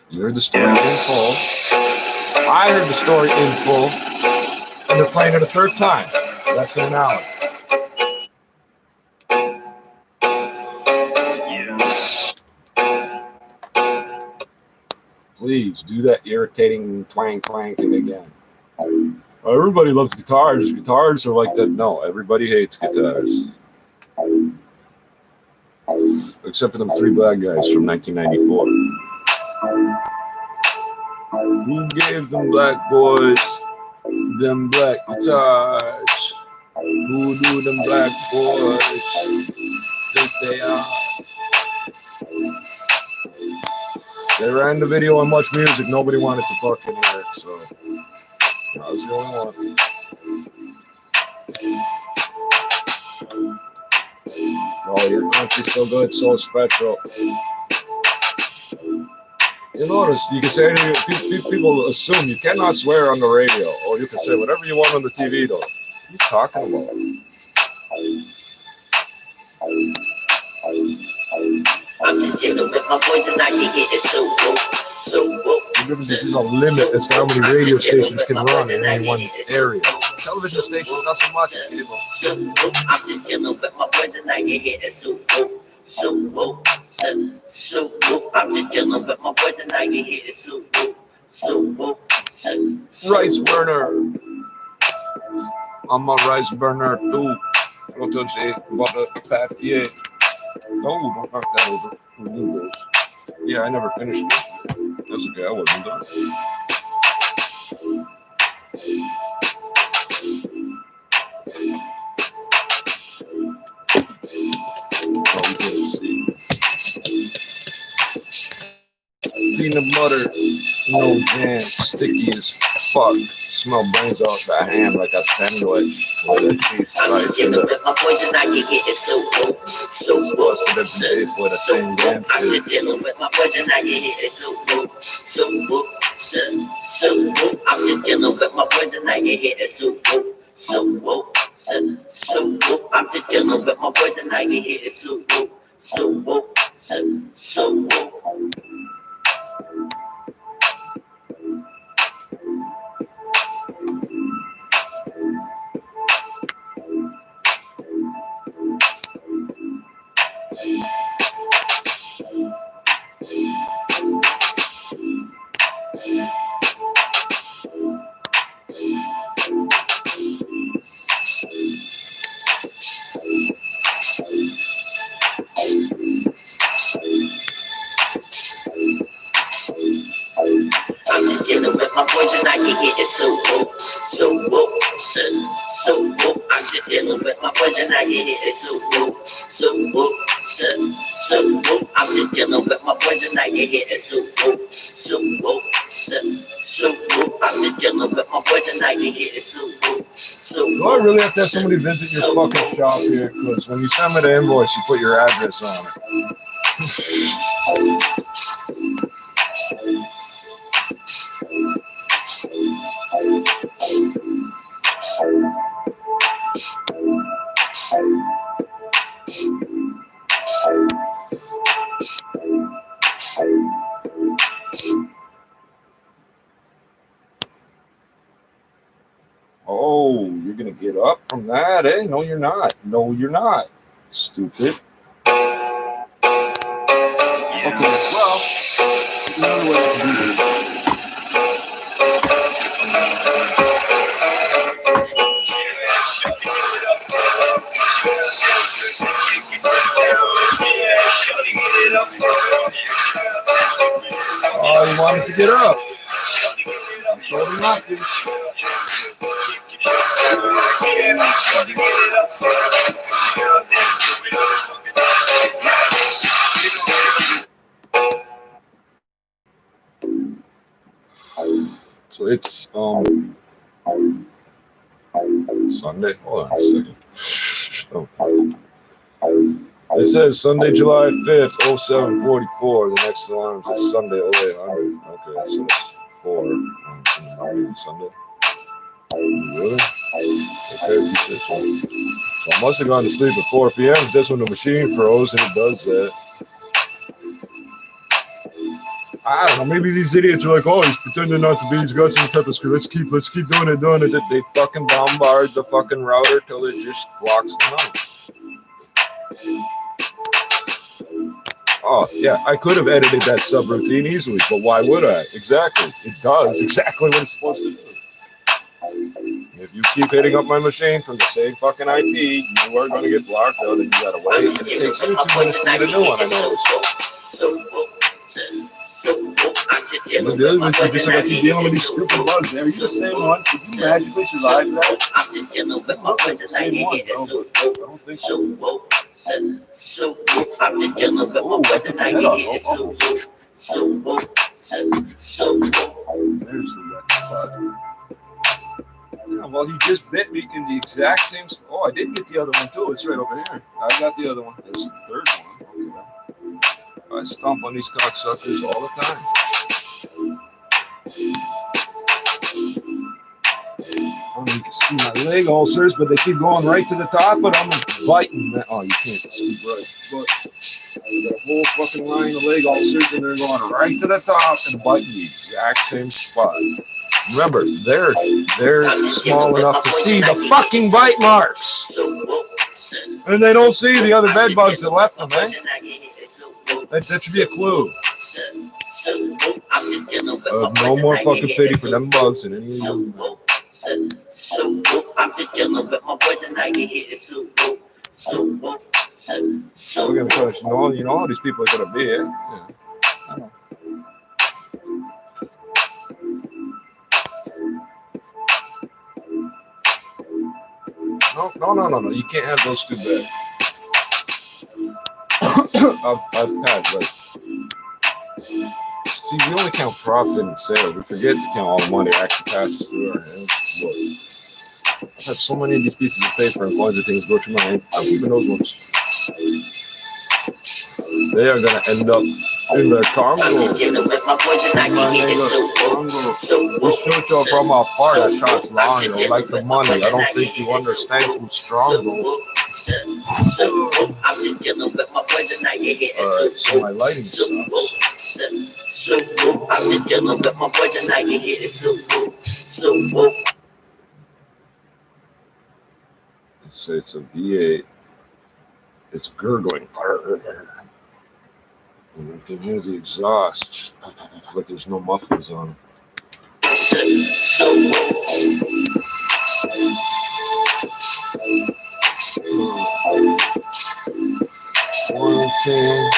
You heard the story in full. I heard the story in full. And they're playing it a third time. Less than an hour. Please do that irritating twang thing again. Everybody loves guitars. Guitars are like that. No, everybody hates guitars. Except for them 3 black guys from 1994. Who gave them black boys them black guitars? Who do them black boys think they are? They ran the video on Much Music. Nobody wanted to fucking hear it, so I was the only one. Oh, your country's so good, so special. You notice, you can say, people assume you cannot swear on the radio, or you can say whatever you want on the TV, though. What are you talking about? I'm just chilling with my boys and I can get it so woke, so woke. The difference is a limit as to how many radio stations can run in any one area. Television stations, not so much. I'm just chilling with my boys and I can get it so woke, so woke, so woke. I'm just chilling with my boys and I can get it so woke, so woke. Rice burner. I'm a rice burner too. Protege, butter, papier. No, don't knock that over. Who knew those? Yeah, I never finished it. That's okay, I wasn't done. Oh, we can see. Peanut butter, no jam, sticky as fuck. Smell brains off the ham like a sandwich with a cheese slice in the busted up today for the same damn shit. I'm just dealing with my boys and I get it so woke, so woke. I'm just dealing with my boys and I get it so woke, so woke, so woke. I'm just dealing with my boys and I get it so woke, so woke, so woke. I'm just dealing with my boys and I can get it so woke, so woke, so woke. I'm just dealing with my boys and I can get it so woke, so woke, so woke. I'm just dealing with my boys and I can get it so woke, so woke, so woke. I'm just dealing with my boys and I can get it so woke, so woke. Do I really have to have somebody visit your fucking shop here? Because when you send me the invoice, you put your address on it. Oh, you're gonna get up from that, eh? No, you're not. No, you're not. Stupid. Okay, well, there's another way I can do this. Oh, he wanted to get up. I told him not to. So it's Sunday. Hold on a second. Oh. It says Sunday, July 5th, 0744. The next alarm says Sunday, 0800. Okay, so it's 4 in the morning Sunday. Really? Okay, you said so. So I must have gone to sleep at 4 p.m. That's when the machine froze and it does that. I don't know. Maybe these idiots are like, oh, he's pretending not to be. He's got some type of screw. Let's keep doing it. They fucking bombard the fucking router till it just blocks them out. Oh, yeah, I could have edited that subroutine easily, but why would I? Exactly. It does exactly what it's supposed to do. If you keep hitting up my machine from the same fucking IP, you are going to get blocked out and you got to wait. And it takes you 2 minutes to get a new one, I know. But the other is just like I keep dealing with these stupid bugs. Are you the same one? Did you magically survive that? I'm just dealing with my boys and I can get it so woke, so woke, so woke. I'm just dealing with my boys and I can get it so woke, so woke, so woke. There's the record button. Yeah, well, he just bit me in the exact same spot. Oh, I did get the other one too. It's right over here. I got the other one. There's the third one. Okay. I stomp on these cocksuckers all the time. I don't know if you can see my leg ulcers, but they keep going right to the top, but I'm biting. Oh, you can't see right. But I got a whole fucking line of leg ulcers, and they're going right to the top and biting the exact same spot. Remember, they're small enough to see the fucking bite marks. And they don't see the other bed bugs that left them, eh? That should be a clue. No more fucking pity for them bugs than any of you. I'm just chilling with my boys and I get hit. We're gonna touch. You know how these people are gonna be, eh? Yeah. I know. No. You can't have those two beds. I've had like. See, we only count profit and sales. We forget to count all the money that actually passes through our hands. Look, I've had so many of these pieces of paper and bunch of things go through my hand. I'm keeping those ones. They are gonna end up in the Congo. My nigga, Congo. We shoot you from afar. That shot's long, yo. Like the money. I don't think you understand who's strong, though. Alright, so my lighting sucks. I'm just chilling with my boys and I get hit. Let's say it's a V8. It's gurgling. And you can hear the exhaust, but there's no mufflers on it. One, two.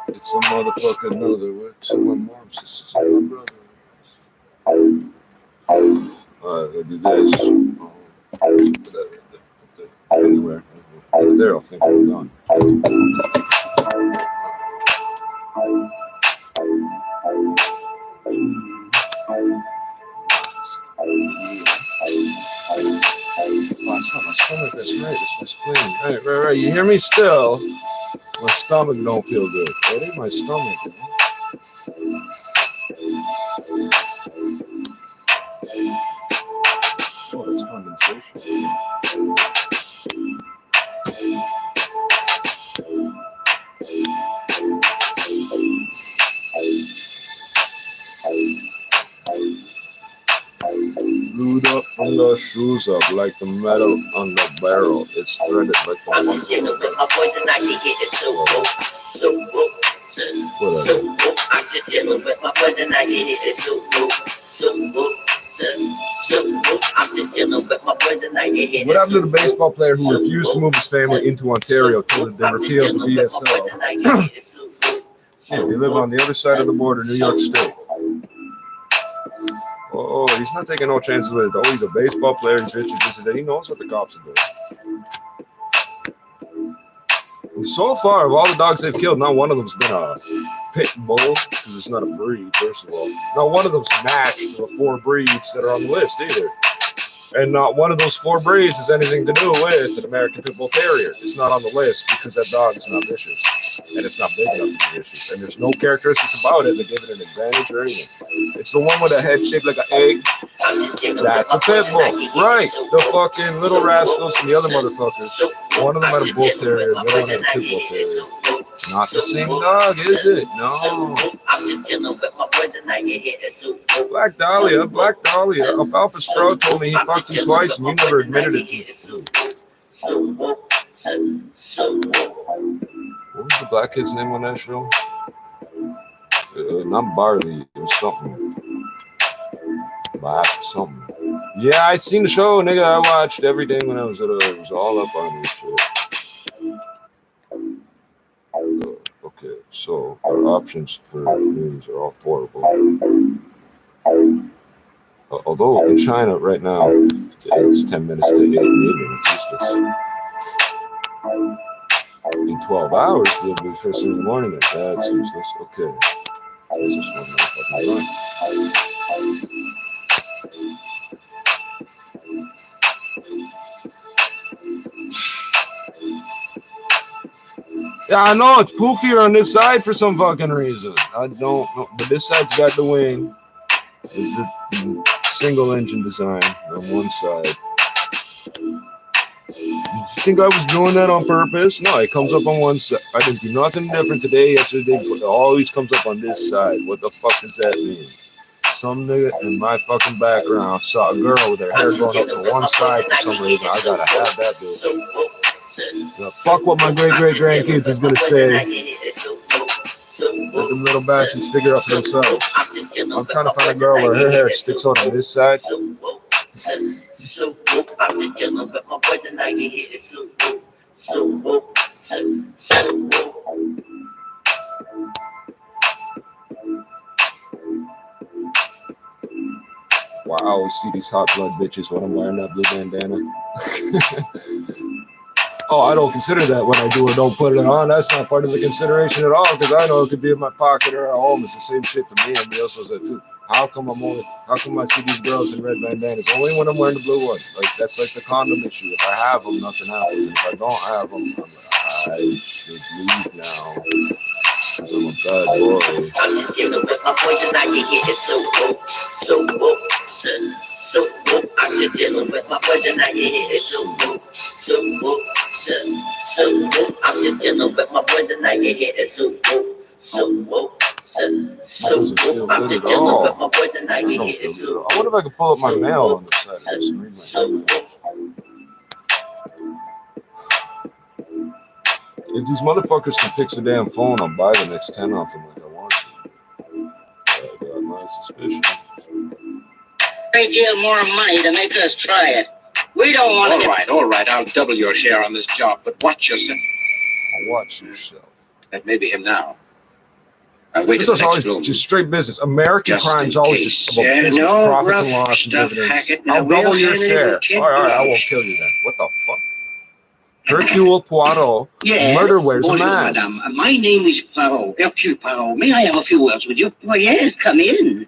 It's a motherfucking another. What's my mom's sisters and my brother? Alright, we'll do this. Anywhere. Put it there, I'll think I'm done. My stomach is right. It's my spleen. Right. You hear me still? My stomach don't feel good. That ain't my stomach. Oh, that's condensation. Glued up from the shoes up like the metal on the barrel. It's threaded like the I'm just chilling with my boys and I can get it so whatever. I'm just chilling with my boys and I can get it so I'm just chilling with my boys and I can get it. What happened to the baseball player who refused to move his family into Ontario till they repealed the BSL? They live on the other side of the border, New York State. Oh, he's not taking no chances with it. Oh, he's a baseball player. He's rich. He knows what the cops are doing. And so far, of all the dogs they've killed, not one of them's been a pit bull, because it's not a breed, first of all. Not one of them's matched the 4 breeds that are on the list either. And not one of those 4 breeds has anything to do with an American Pit Bull Terrier. It's not on the list because that dog is not vicious. And it's not big enough to be vicious. And there's no characteristics about it that give it an advantage or anything. It's the one with a head shaped like an egg. That's a Pit Bull. Right. The fucking little rascals and the other motherfuckers. One of them had a Bull Terrier, the other one had a Pit Bull Terrier. Not the same dog, is it? No. Black Dahlia. Alfalfa Sprout told me he fucked him twice and you never admitted it to me. What was the black kid's name on that show? Not Barley. It was something. Something. Yeah, I seen the show, nigga. I watched everything when I was little. It was all up on this shit. Okay, so our options for news are all horrible. Although in China right now, it's 10 minutes to 8 in the evening. It's useless. In 12 hours, it'll be first thing in the morning. That's useless. Okay. There's just one motherfucking Yeah, I know it's poofier on this side for some fucking reason. I don't know, but this side's got the wing. It's a single engine design on one side. You think I was doing that on purpose? No, it comes up on one side. I didn't do nothing different today, yesterday, before. It always comes up on this side. What the fuck does that mean? Some nigga in my fucking background saw a girl with her hair going up to one side for some reason. I gotta have that bitch. Now, fuck what my great-great-grandkids is gonna say. Let them little bastards figure out for themselves. I'm trying to find a girl where her hair sticks out on this side. Wow, I always see these hot blood bitches when I'm wearing that blue bandana. Oh, I don't consider that when I do or don't put it on. That's not part of the consideration at all, because I know it could be in my pocket or at home. It's the same shit to me. Everybody else does that too. How come I see these girls in red bandanas? Only when I'm wearing the blue one. Like, that's like the condom issue. If I have them, nothing happens. If I don't have them, I'm like, I should leave now. Because I'm a bad boy. I'm just dealing with my voice and I can hear it so woke, so woke, so woke. I'm just dealing with my voice and I can hear it so woke, so woke, so woke. I'm just dealing with my voice and I can hear it so woke, so woke, so woke. I'm just dealing with my voice and I can hear it so woke. I wonder if I could pull up my mail on this side of this and read my email. If these motherfuckers can fix the damn phone, I'll buy the next 10 off them like I want to. I got my suspicions. Great deal more money to make us try it. We don't want to. All right. I'll double your share on this job, but watch yourself. Watch yourself. That may be him now. I'll wait. This is always just straight business. American crime's always just about business, profits and loss and dividends. I'll double your share. All right, I won't kill you then. What the fuck? Hercule Poirot, murder wears a mask. Madame. My name is Poirot, Hercule Poirot. May I have a few words with you? Oh, yes, come in.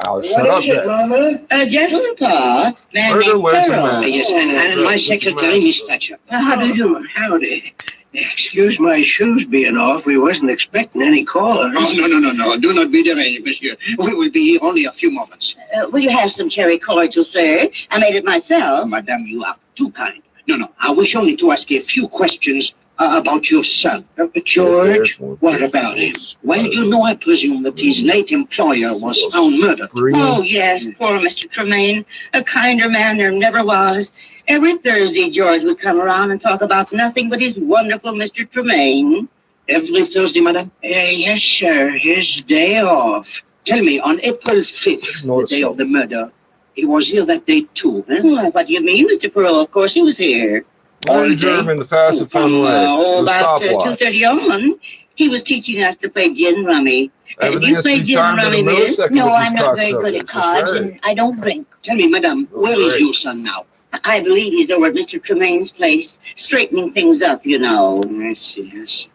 I'll shut up then. A gentleman, Pa. Murder wears a mask. Yes, and my secretary, Miss Thatcher. How do you do? Howdy. Excuse my shoes being off. We wasn't expecting any callers. Oh, no. Do not be deranged, monsieur. We will be here only a few moments. Will you have some cherry cordial, sir? I made it myself. Madame, you are too kind. No. I wish only to ask a few questions about your son. George, what about him? Well, you know, I presume that his late employer was found murdered. Oh, yes, poor Mr. Tremaine. A kinder man there never was. Every Thursday, George would come around and talk about nothing but his wonderful Mr. Tremaine. Every Thursday, madame? Yes, sir. His day off. Tell me, on April 5th, the day of the murder, he was here that day too, eh? Well, what do you mean, Mr. Pearl? Of course he was here. All German, the fast and fun way. About 2:30 on, he was teaching us to play gin rummy. Do you play gin rummy, miss? No, I'm not very good at cards, and I don't drink. Tell me, madame, where is your son now? I believe he's over at Mr. Tremaine's place, straightening things up, you know. I see, yes.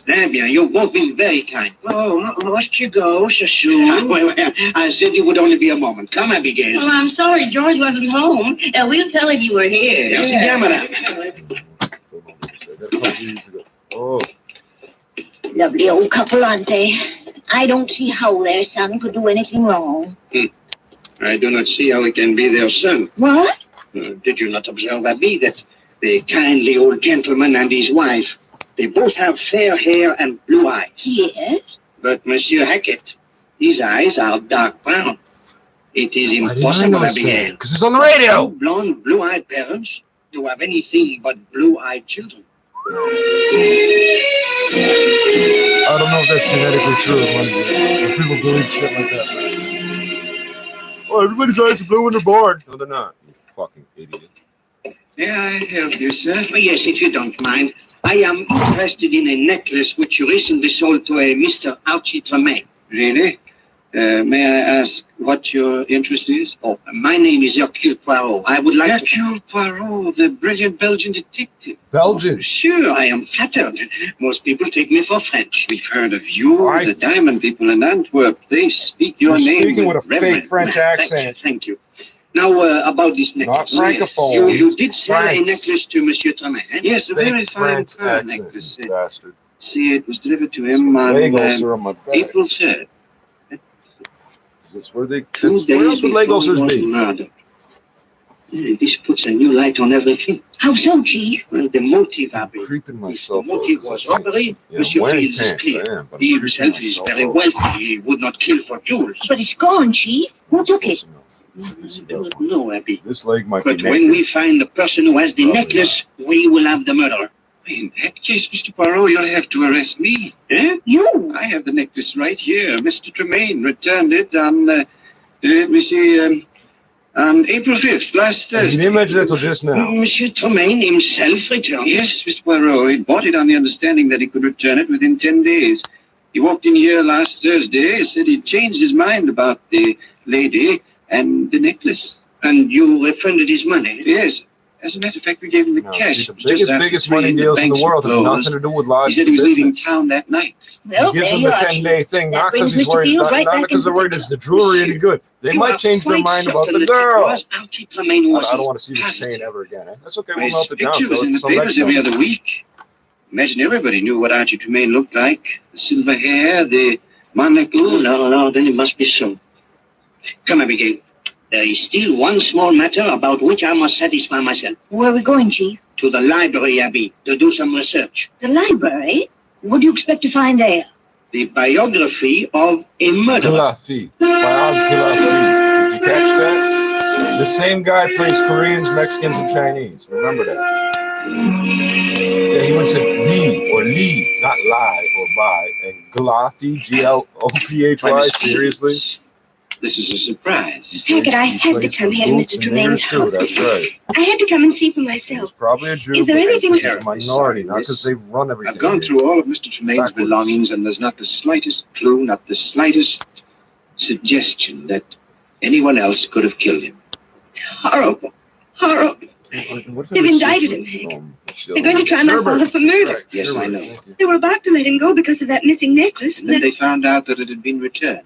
Very bien, you've both been very kind. Oh, must you go so soon? Well, I said it would only be a moment. Come, Abigail. Well, I'm sorry George wasn't home. We'll tell him you were here. Merci bien, madame. Oh. Lovely old couple, aren't they? I don't see how their son could do anything wrong. I do not see how he can be their son. What? Did you not observe, Abby, that the kindly old gentleman and his wife, they both have fair hair and blue eyes? Yes. But Monsieur Hackett, his eyes are dark brown. It is impossible, Abigail. Because it's on the radio. Two blonde, blue-eyed parents to have anything but blue-eyed children. I don't know if that's genetically true. When people believe shit like that. Oh, everybody's eyes are blue when they're born. No, they're not. You fucking idiot. May I help you, sir? Oh, yes, if you don't mind. I am interested in a necklace which you recently sold to a Mr. Archie Tremaine. Really? May I ask what your interest is? Oh, my name is Hercule Poirot. I would like Hercule Poirot, the brilliant Belgian detective. Belgian? Sure, I am flattered. Most people take me for French. We've heard of you, the diamond people in Antwerp. They speak your name speaking with a fake reverence. French accent. Thank you. Now, about this necklace. Not francophone. You did sell a France. necklace to Monsieur Tremaine. Yes, a very Fake fine France pearl accent, necklace. you bastard. See, it was delivered to him on Legos are on my back. April 3rd. That's where they. 2 Where days else would before Legos he was be? murdered. This puts a new light on everything. How so, Chief? Well, the motive, Abby. Creeping myself The motive out. was robbery. Yeah, Monsieur I'm wearing Fields is pants, clear. I am, but He I'm creeping himself is myself very out. wealthy. He would not kill for jewels. But it's gone, Chief. Who took it? No, Abby. This leg might But be when naked. we find the person who has the Probably necklace, we will have the murderer. In that case, Mr. Poirot, you'll have to arrest me. Eh? You? I have the necklace right here. Mr. Tremaine returned it on, let me see, on April 5th, last Thursday. You didn't mention that till just now. Monsieur Tremaine himself returned. Yes, Mr. Poirot. He bought it on the understanding that he could return it within 10 days. He walked in here last Thursday, said he'd changed his mind about the lady and the necklace. And you refunded his money? Yes. As a matter of fact, we gave him the cash. See, the biggest money deals in the world have nothing to do with He logic said he was leaving business. town that night. Well, He gives there them you the are, 10-day Chief. thing, That not because brings he's Mr. worried, Fields right not back because they're into worried is the jewelry any good. They You might are change their quite mind about certain the that it girl. was Archie Tremaine who I was don't want to see this chain ever again. Eh? That's okay, we'll His melt it down. picture So was in the it's some next papers every time. other week. Imagine everybody knew what Archie Tremaine looked like. The silver hair, the monocle. No, then it must be so. Come, Abigail. There is still one small matter about which I must satisfy myself. Where are we going, Chief? To the library, Abby, to do some research. The library? What do you expect to find there? The biography of a murderer. Biography. Did you catch that? The same guy plays Koreans, Mexicans, and Chinese. Remember that. Yeah, he would have said Lee or Lee, not lie or buy. And Glophy, Glophy. Seriously? This is a surprise. Hackett, I had to come here to Mr. Tremaine's house. That's right. I had to come and see for He's myself. probably a Jew, Is there but anything- he's a minority, not because they've run everything. I've gone through all of Mr. Tremaine's belongings, and there's not the slightest clue, not the slightest suggestion that anyone else could have killed him. Horrible. Horrible. They've indicted him, Hank. They're going to try my father for murder. Yes, I know. They were about to let him go because of that missing necklace. And then they found out that it had been returned.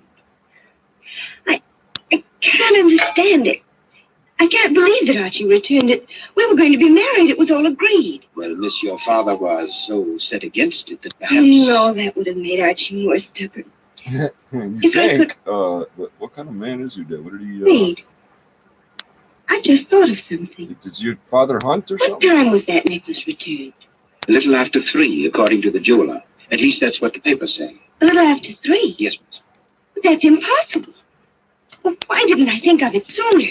I can't understand it. I can't believe that Archie returned it. We were going to be married. It was all agreed. Well, Miss, your father was so set against it that perhaps... No, that would have made Archie more stubborn. You think? What kind of man is your dad? What did he? Wait. I just thought of something. Did your father hunt or What something? time was that necklace returned? A little after 3, according to the jeweler. At least that's what the papers say. A little after 3. Yes, miss. But that's impossible. Well, why didn't I think of it sooner?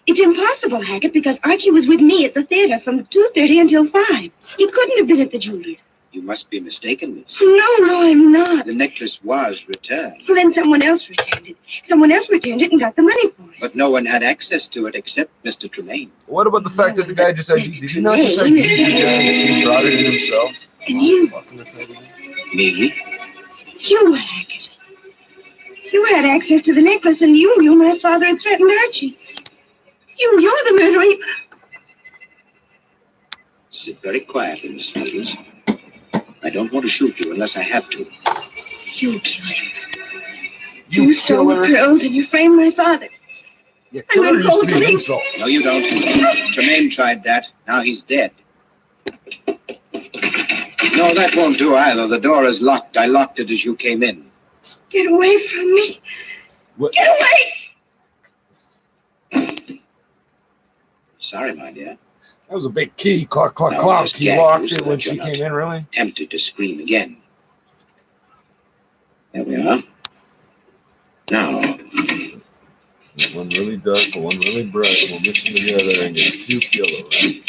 It's impossible, Hackett, because Archie was with me at the theater from 2:30 until 5. He couldn't have been at the jeweler's. You must be mistaken, miss. No, I'm not. The necklace was returned, Well, then someone else returned it. Someone else returned it and got the money for it. but no one had access to it except Mr. Tremaine. What about the fact that the guy just ID? Did he not just ID the guy and he brought it in himself? And you, Me? you, Hackett. You had access to the necklace, and you knew my father had threatened Archie. You're the murderer. Sit very quietly, Miss Fields. I don't want to shoot you unless I have to. You killed him. You stole the pearls and you framed my father. Yeah, killer used to be an insult. No, you don't. Tremaine tried that. Now he's dead. No, that won't do either. The door is locked. I locked it as you came in. Get away from me. What? Get away! Sorry, my dear. That was a big key. Clock, clock, No, clock. just He gag locked you it so when that she you're not came in, really? Tempted to scream again. There we are. Now, One really dark and one really bright. We'll mix them together and get a cute yellow, right?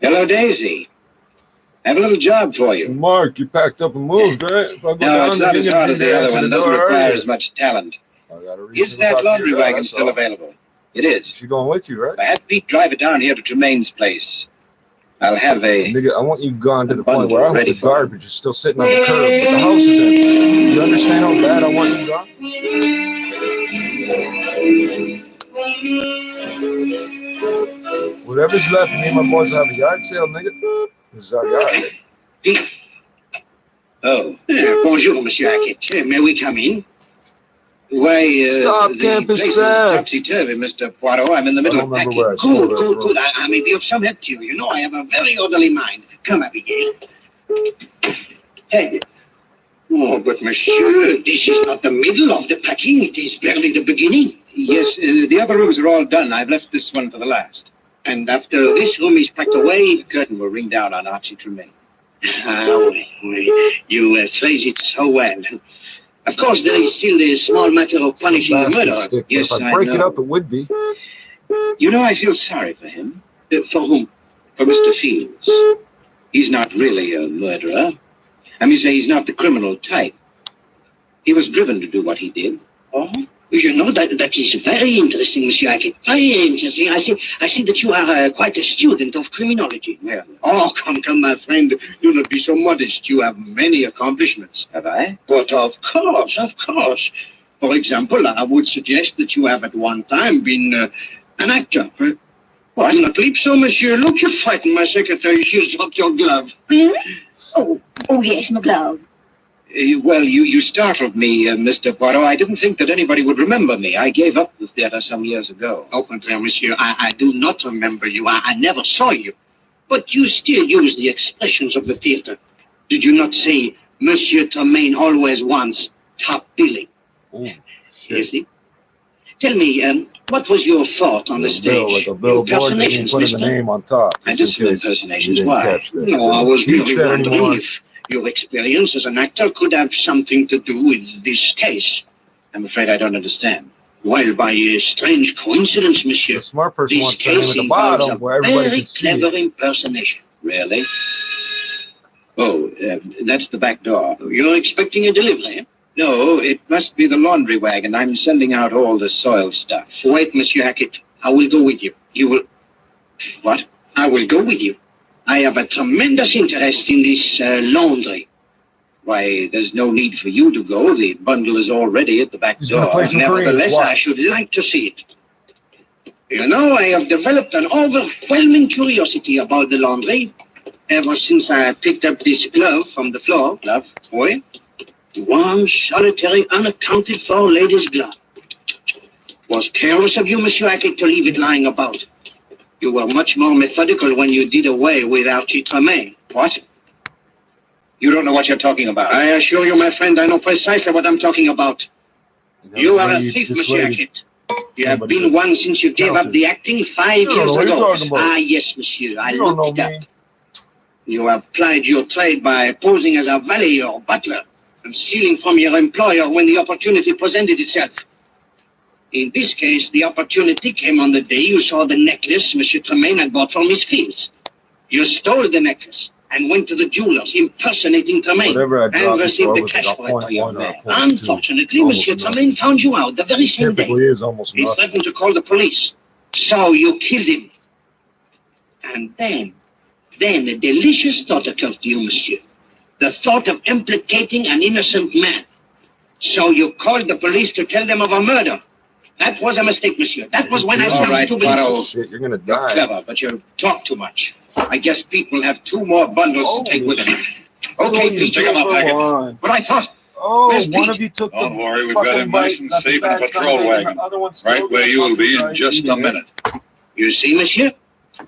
hello, Daisy. I have a little job for you. Mark, you packed up and moved, right? If I go No, down, it's not you as can hard be as the there other to one. the It doesn't door, require are you? as much talent. I got a reason Is to that talk to laundry you, wagon that's still all. available? It is. She going with you, right? I had Pete drive it down here to Tremaine's place. I'll have a... Nigga, I want you gone to the point bundle where I hope ready the for him. garbage is still sitting on the curb, but the house is empty. You understand how bad I want you gone? Whatever's left, me and my boys will have a yard sale, nigga. This is our yard. Oh. Bonjour, Monsieur Hackett. May we come in? Why, Stop the camping place is staff. topsy-turvy, Mr. Poirot. I'm in the middle of packing. Good. I may be of some help to you. You know, I have a very orderly mind. Come, Abigail. Hey. Oh, but monsieur, this is not the middle of the packing. It is barely the beginning. Yes, the other rooms are all done. I've left this one for the last. And after this room is packed away, the curtain will ring down on Archie Tremaine. You phrase it so well. Of course, there is still the small matter of punishing the murderer. Stick. Yes, if I break know. it up, it would be. You know, I feel sorry for him. For whom? For Mr. Fields. He's not really a murderer. I mean, say he's not the criminal type. He was driven to do what he did. Oh? You know, that is very interesting, Monsieur Hackett. Very interesting. I see that you are quite a student of criminology. Yeah. Oh, come, my friend. Do not be so modest. You have many accomplishments. Have I? But of course. For example, I would suggest that you have at one time been an actor. What? Do not leap so, monsieur. Look, you frightened my secretary. She's dropped your glove. Oh, yes, my glove. Well, you startled me, Mr. Poirot. I didn't think that anybody would remember me. I gave up the theater some years ago. Au contraire, monsieur, I do not remember you. I never saw you. But you still use the expressions of the theater. Did you not say, Monsieur Tremaine always wants top billing? Oh, you see? Tell me, what was your thought on the stage? Like a billboard, they didn't put the name on top. I did some impersonations. Why? Catch that. No, I was teach that wondering anymore. if your experience as an actor could have something to do with this case. I'm afraid I don't understand. Well, by a strange coincidence, monsieur, the smart person this wants case the name at the involves bottom where everybody very can see clever it. impersonation. Really? Oh, that's the back door. You're expecting a delivery? No, it must be the laundry wagon. I'm sending out all the soiled stuff. Wait, Monsieur Hackett. I will go with you. You will... What? I will go with you. I have a tremendous interest in this laundry. Why, there's no need for you to go. The bundle is already at the back He's door. gonna play some Nevertheless, Koreans. I should like to see it. You know, I have developed an overwhelming curiosity about the laundry ever since I picked up this glove from the floor. Glove? Oui. One solitary, unaccounted for lady's glove. Was careless of you, Monsieur Hackett, to leave it lying about. You were much more methodical when you did away with Archie Tremaine. What? You don't know what you're talking about. I assure you, my friend, I know precisely what I'm talking about. You are a thief, Monsieur Hackett. You have been one since you gave up the acting 5 years ago. Ah, yes, monsieur. I looked it up. You have plied your trade by posing as a valet or butler and stealing from your employer when the opportunity presented itself. In this case, the opportunity came on the day you saw the necklace Monsieur Tremaine had bought for Miss Fields. You stole the necklace and went to the jeweler's impersonating Tremaine and received the cash for it for your man. Unfortunately, Monsieur Tremaine found you out the very same day. He threatened to call the police. So you killed him. And then a delicious thought occurred to you, monsieur. The thought of implicating an innocent man. So you called the police to tell them of a murder. That was a mistake, monsieur. That was when I started to believe. Shit, you're gonna die. You're clever, but you talk too much. I guess people have 2 more bundles to take with them. Okay, Pete, pick them up, Hackett. But I thought... Oh, one of you took Don't worry, we've got him nice and safe in a patrol wagon. Right where you will be in just a minute. You see, monsieur?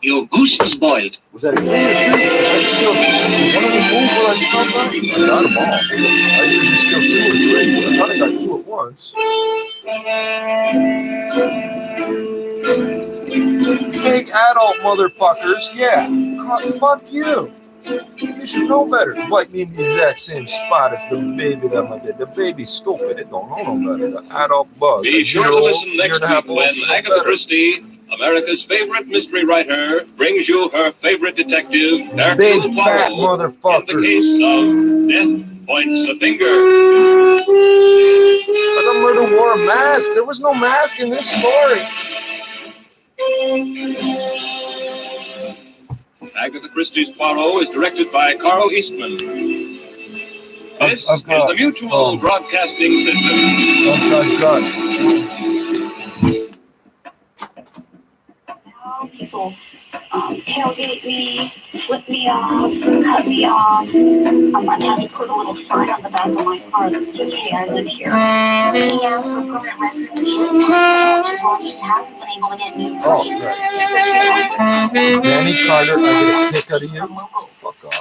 Your goose is boiled. Was that a tree or two? Was that still one of them move where I stopped on? I got them all. I usually just killed 2 or 3, but I thought I got 2 at once. Big adult motherfuckers, yeah. Fuck you. You should know better. Bite me in the exact same spot as the baby that I did. The baby's stupid. It don't know no better. The adult bug. Be sure to listen next week when Agatha Christie, America's favorite mystery writer, brings you her favorite detective, Big fat motherfucker. In the case of Death Points the Finger. The murder wore a mask. There was no mask in this story. Agatha Christie's Poirot is directed by Carl Eastman. This is the Mutual Broadcasting System. People tailgate me, flip me off, cut me off. I'd have to put a little sign on the back of my car that says, hey, I live here. Being out for permanent residency is packed, which is why she hasn't been able to get new places. Danny Carter, I get a kick out of you. Fuck off.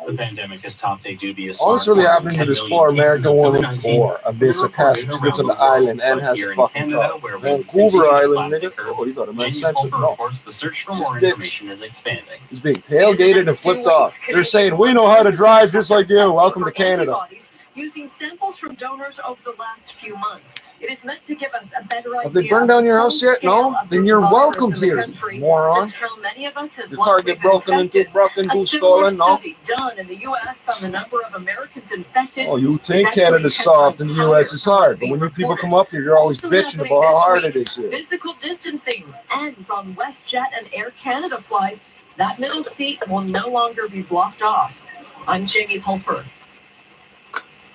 The pandemic has topped a dubious. All that's really happening to this poor American woman, or a bit sarcastic, she lives on the island and has a fucking car. Vancouver Island, nigga. Oh, he's out of my sentence. No. The search for more information is expanding. He's being tailgated and flipped off. They're saying, we know how to drive just like you. Welcome to Canada. Using samples from donors over the last few months. It is meant to give us a better idea. Have they burned down your house yet? No? Then you're welcome here, moron. Just how many of us have your car get broken into, stolen? No? Done in the U.S. found the number of Americans infected. Oh, you think Canada's soft and the U.S. is hard, but when you people come up here, you're always bitching about how hard it is here. Physical distancing ends on WestJet and Air Canada flights. That middle seat will no longer be blocked off. I'm Jamie Pulford.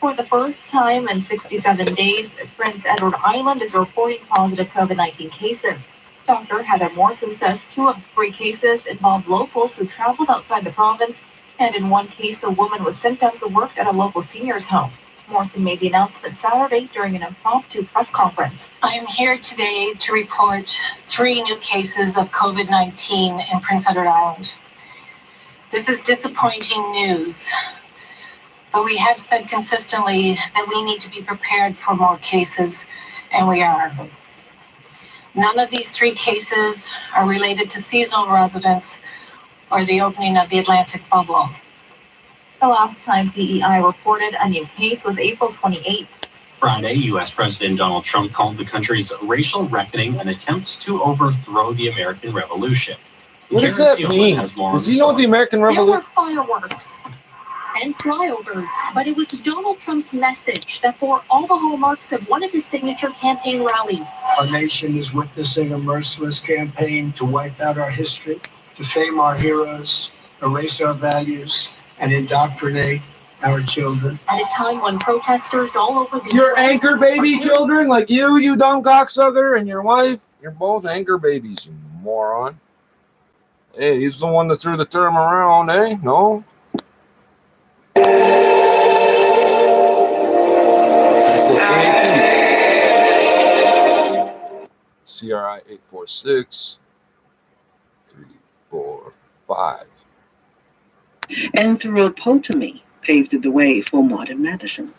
For the first time in 67 days, Prince Edward Island is reporting positive COVID-19 cases. Dr. Heather Morrison says 2 of 3 cases involved locals who traveled outside the province, and in one case, a woman with symptoms who worked at a local seniors' home. Morrison made the announcement Saturday during an impromptu press conference. I am here today to report 3 new cases of COVID-19 in Prince Edward Island. This is disappointing news. But we have said consistently that we need to be prepared for more cases, and we are. None of these 3 cases are related to seasonal residents or the opening of the Atlantic bubble. The last time PEI reported a new case was April 28th. Friday, U.S. President Donald Trump called the country's racial reckoning an attempt to overthrow the American Revolution. What does that mean? Does he know what the American Revolution? There were fireworks and flyovers, but it was Donald Trump's message that bore all the hallmarks of one of his signature campaign rallies. Our nation is witnessing a merciless campaign to wipe out our history, defame our heroes, erase our values, and indoctrinate our children. At a time when protesters all over the Your anchor baby children, like you dumb cocksucker, and your wife, you're both anchor babies, you moron. Hey, he's the one that threw the term around, eh? No? CRI 846 345. Anthropotomy paved the way for modern medicine.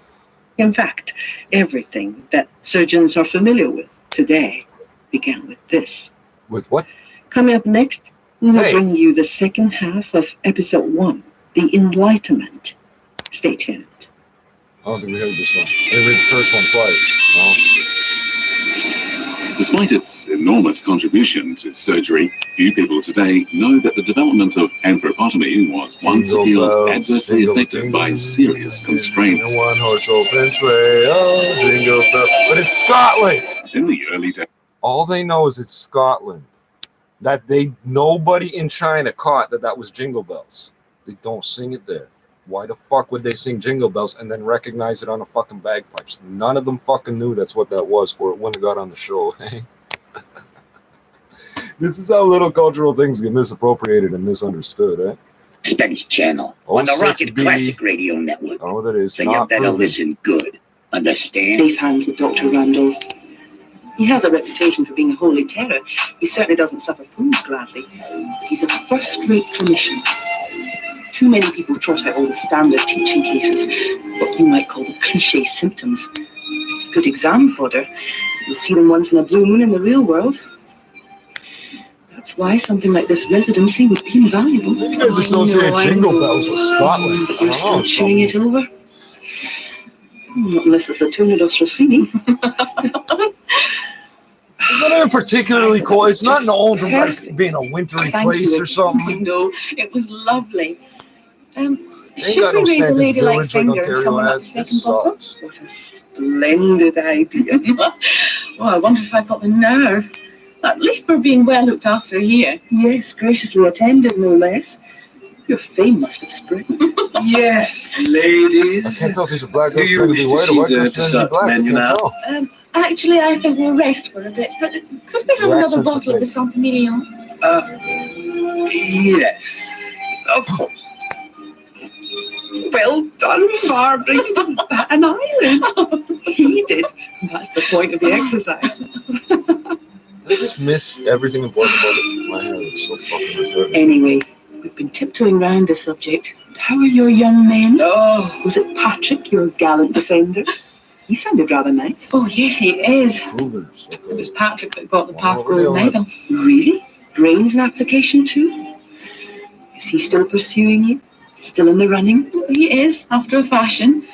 In fact, everything that surgeons are familiar with today began with this. With what? Coming up next, we will bring you the second half of episode 1, The Enlightenment. Stay tuned. I don't think we heard this one. I read the first one twice. No? Despite its enormous contribution to surgery, few people today know that the development of anthropotomy was once a field adversely affected by serious constraints. One horse open sleigh, oh, jingle bell. But it's Scotland! In the early days. All they know is it's Scotland. That nobody in China caught that was Jingle Bells. They don't sing it there. Why the fuck would they sing Jingle Bells and then recognize it on a fucking bagpipes? None of them fucking knew that's what that was, or it wouldn't have got on the show. This is how little cultural things get misappropriated and misunderstood, eh? Spanish channel on the Rocket Classic Radio Network. Oh, that is so you better listen good. Understand? Safe hands with Dr. Randolph. He has a reputation for being a holy terror. He certainly doesn't suffer fools gladly. He's a first-rate clinician. Too many people trot out all the standard teaching cases, what you might call the cliché symptoms. Good exam fodder. You'll see them once in a blue moon in the real world. That's why something like this residency would be invaluable. You guys associate Jingle Bells with Scotland. But you're still chewing it over? Not unless it's a tuna dos Rossini. It's not even particularly cold. It's not known for like being a wintry place or something. No, it was lovely. They ain't got no Santa's Village like Ontario has. This sucks. What a splendid idea. Oh, I wonder if I've got the nerve. At least we're being well looked after here. Yes, graciously attended, no less. Your fame must have spread. Yes, ladies. I can't tell if these are black Do girls you pretending to be wish white to or white see girls the pretending to be black. I menu can't now? tell. Actually, I think we'll rest for a bit, but could we have Your another accent's bottle of the the Saint-Emilion? Yes, of course. Well done, Barbara. You didn't bat an eyelid. He did. That's the point of the exercise. I just miss everything important about it. My hair is so fucking retarded. Anyway, we've been tiptoeing round the subject. How are your young men? Oh, was it Patrick, your gallant defender? He sounded rather nice. Oh, yes, he is. Cougars, okay. It was Patrick that got the Path What were they Gold on? medal. Really? Brains an application too? Is he still pursuing you? Still in the running? He is, after a fashion.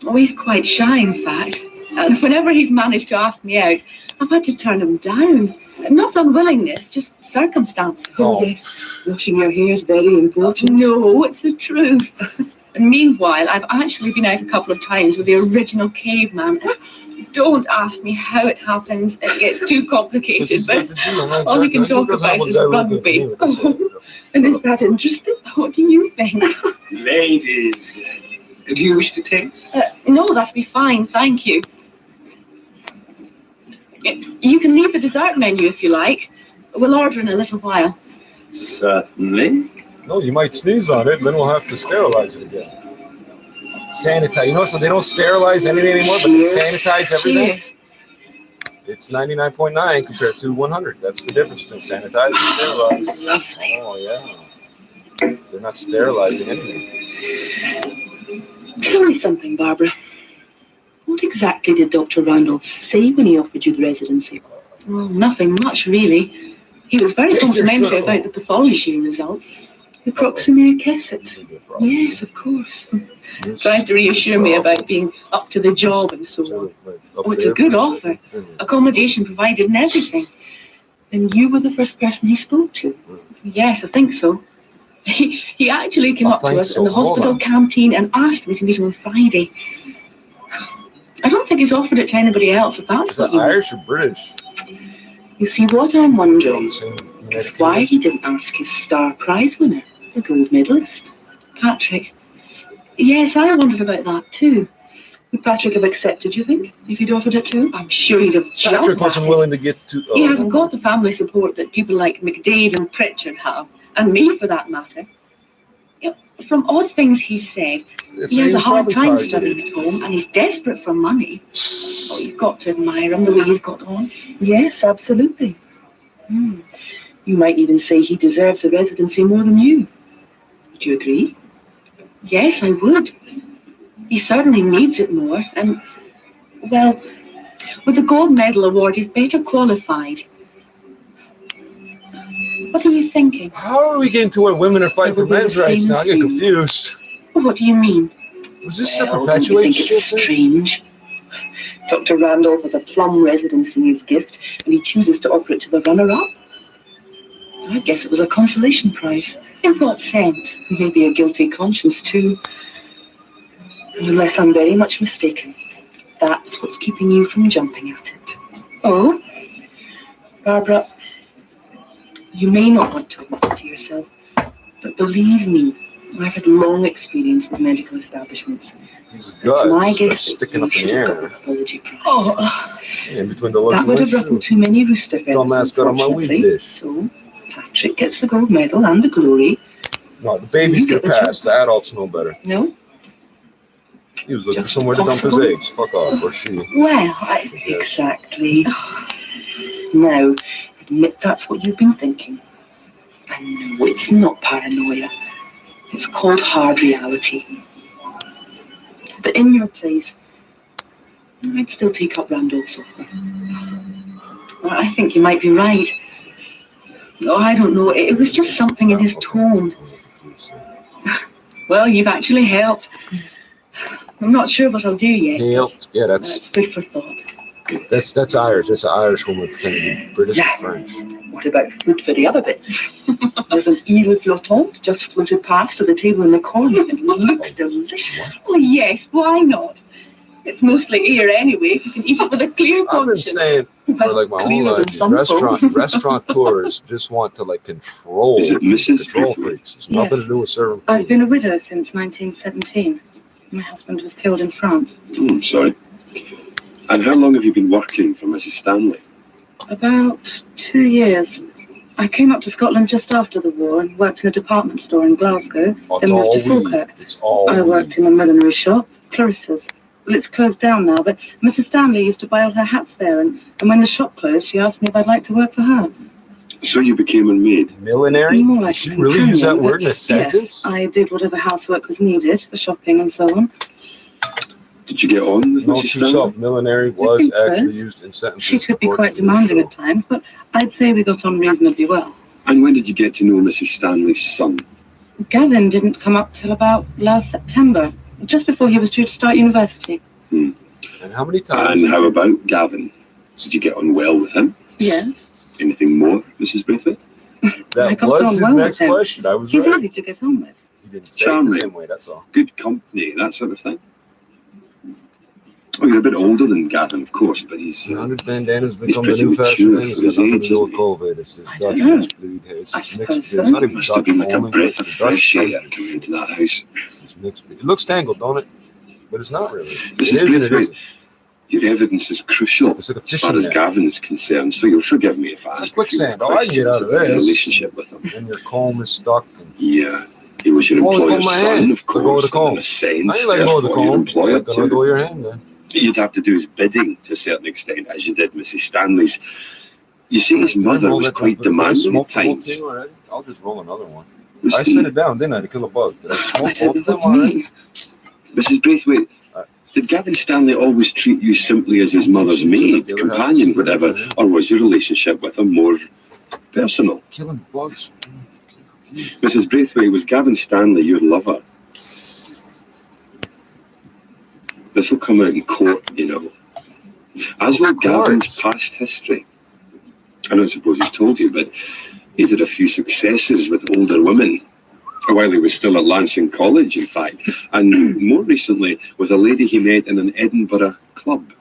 Oh, he's quite shy, in fact. And whenever he's managed to ask me out, I've had to turn him down. Not unwillingness, just circumstance. Oh. Yes. Washing your hair is very important. No, it's the truth. And meanwhile, I've actually been out a couple of times with the original caveman. Don't ask me how it happened. It gets too complicated, but all we can talk about is rugby. And is that interesting? What do you think? ladies, do you wish to taste? No, that'd be fine, thank you. You can leave the dessert menu if you like. We'll order in a little while. Certainly. No, you might sneeze on it, and then we'll have to sterilize it again. Sanitize. You know, so they don't sterilize anything anymore, but they sanitize everything. Cheers. It's 99.9 compared to 100. That's the difference between sanitize and sterilize. Lovely. Oh, yeah. They're not sterilizing anything. Tell me something, Barbara. What exactly did Dr. Randall say when he offered you the residency? Well, nothing much, really. He was very complimentary about the pathology result. The proximate cassette. Yes, of course. Tried to reassure me about being up to the job and so on. Oh, it's a good offer. Accommodation provided and everything. And you were the first person he spoke to? Yes, I think so. He actually came up to us in the hospital canteen and asked me to meet him on Friday. I don't think he's offered it to anybody else, if that's what you mean. Irish or British? You see, what I'm wondering is why he didn't ask his star prize winner, the gold medalist, Patrick. Yes, I wondered about that too. Would Patrick have accepted, you think, if you'd offered it to him? I'm sure he'd have jumped. Patrick wasn't willing to get to... He hasn't got the family support that people like McDade and Pritchard have, and me for that matter. You know, from odd things he's said, he has a hard time studying at home, and he's desperate for money. Oh, you've got to admire him the way he's got on. Yes, absolutely. You might even say he deserves a residency more than you. Would you agree? Yes, I would. He certainly needs it more, and, well, with the gold medal award, he's better qualified. What are you thinking? How are we getting to where women are fighting for men's rights now? I get confused. What do you mean? Was this to perpetuate shit? It's strange. Dr. Randall has a plum residency in his gift, and he chooses to offer it to the runner-up. I guess it was a consolation prize. In what sense? Maybe a guilty conscience, too. Unless I'm very much mistaken, that's what's keeping you from jumping at it. Oh? Barbara, you may not want to admit it to yourself, but believe me, I've had long experience with medical establishments. His It's my guts are guess sticking that up you in should the have got air. the apology prize. Oh, in between the lugs That and would have windshield. ruffled too many rooster feathers, Dumbass got on my weed unfortunately. dish. So, Patrick gets the gold medal and the glory. No, the babies You get a get the pass. The adults know better. No? He was looking for Just somewhere to dump his possible. eggs. Fuck off, or she. Well, exactly. Now, admit that's what you've been thinking. I know it's not paranoia. It's called hard reality. But in your place, I'd still take up Randall's offer. I think you might be right. Oh, I don't know. It was just something in his tone. Well, you've actually helped. I'm not sure what I'll do yet. Helped. Yeah, That's food for thought. that's Irish. That's an Irish woman pretending to be British or French. What about food for the other bits? There's an eel flottante just floated past to the table in the corner. It looks delicious. Oh, yes, why not? It's mostly air anyway. If you can eat it with a clear I've been conscience. saying for like my whole life, restaurateurs just want to like control freaks. It's nothing to do with serving food. I've been a widow since 1917. My husband was killed in France. Oh, I'm sorry. And how long have you been working for Mrs. Stanley? About 2 years. I came up to Scotland just after the war and worked in a department store in Glasgow, then moved to Falkirk. I worked in a millinery shop, Clarissa's. Well, it's closed down now, but Mrs. Stanley used to buy all her hats there, and when the shop closed, she asked me if I'd like to work for her. So you became a maid? Millinery? More like Did you really use that word in a sentence? Yes, I did whatever housework was needed, the shopping and so on. Did you get on with Mrs. Stanley? Millinery was actually used in sentences. She could be quite demanding at times, but I'd say we got on reasonably well. And when did you get to know Mrs. Stanley's son? Gavin didn't come up till about last September, just before he was due to start university. And how many times? And how about Gavin? Did you get on well with him? Yes. Anything more, Mrs. Braithwaite? That was his next question. I was He's right. easy to get on with. He didn't say it the same way, that's all. Good company, that sort of thing. Oh, you're a bit older than Gavin, of course, but he's... 100 bandanas become the new fashion thing. It's got nothing to do with COVID. It's this Dutch mixed breed. It's this mixed breed. It's not even must have Dutch been like a only. breath of It's fresh Dutch air coming into that house. It's this mixed breed. It looks tangled, don't it? But it's not really. It Mrs. is and it Braithwaite, isn't. your evidence is crucial It's like a as fishing far as net. Gavin is concerned, so you'll forgive me if I It's ask a quicksand. All I can get out of your this. relationship with him. And your comb is stuck. And Yeah, he was your I'll only employer's hold my son, hand. of Let go of course, the comb. and in a sense, I ain't letting go of the therefore your comb. employer Let go too. of your hand then. You'd have to do his bidding to a certain extent, as you did Mrs. Stanley's. You see, his mother was quite demanding at times. I'll just roll another one. I set it down, didn't I, to kill a bug? Did I smoke both of them Hmm. already? Mrs. Braithwaite, did Gavin Stanley always treat you simply as his mother's maid, companion, whatever, or was your relationship with him more personal? Killing bugs. Mrs. Braithwaite, was Gavin Stanley your lover? This will come out in court, you know. As will Gavin's past history. I don't suppose he's told you, but he's had a few successes with older women, while he was still at Lancing College, in fact, and more recently with a lady he met in an Edinburgh club.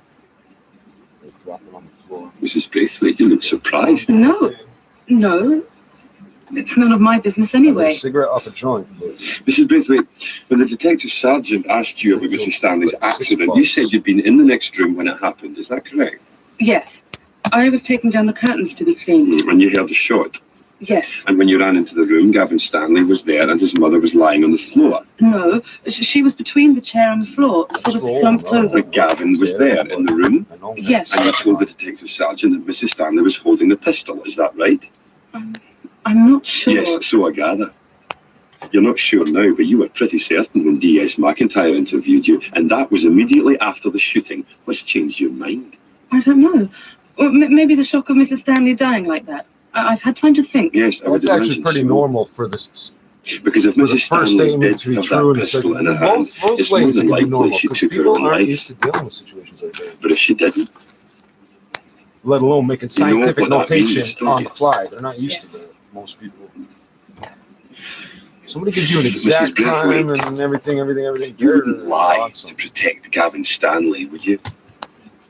Mrs. Braithwaite, you look surprised. No. It's none of my business anyway. A cigarette off a joint. Mrs. Braithwaite, when the detective sergeant asked you about Mrs. Stanley's accident, you said you'd been in the next room when it happened. Is that correct? Yes. I was taking down the curtains to be cleaned. And you heard a shot. Yes. And when you ran into the room, Gavin Stanley was there and his mother was lying on the floor. No. She was between the chair and the floor, sort of slumped over. But Gavin was there in the room. Yes. And you told the detective sergeant that Mrs. Stanley was holding the pistol. Is that right? I'm not sure. Yes, so I gather. You're not sure now, but you were pretty certain when D.S. McIntyre interviewed you, and that was immediately after the shooting. What's changed your mind? I don't know. Or maybe the shock of Mrs. Stanley dying like that. I've had time to think. Yes, I would That's actually imagine pretty so. normal for this. Because if For the Mrs. first Stanley statement did to be have true and that the second, pistol in her hand, most it's more ways it than can be likely normal she because took her people own aren't life. used to dealing with situations like that. But if she didn't, Let alone making You know scientific what that means, notation don't on you? the fly. They're not used to that. Most people. Somebody gives you an exact time Braithwaite, and everything. you wouldn't lie to protect Gavin Stanley, would you?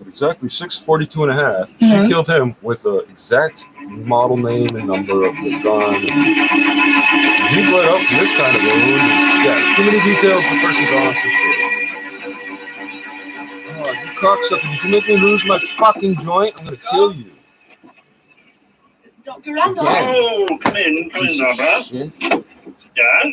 Exactly 6:42 and a half. Mhm. She killed him with the exact model name and number of the gun. And he bled out from this kind of a wound. Yeah, too many details. The person's honest and true. Oh, you cocksucker! If you make me lose my fucking joint, I'm gonna kill you. Dr. Randall. Oh, come in, Barbara. Yeah?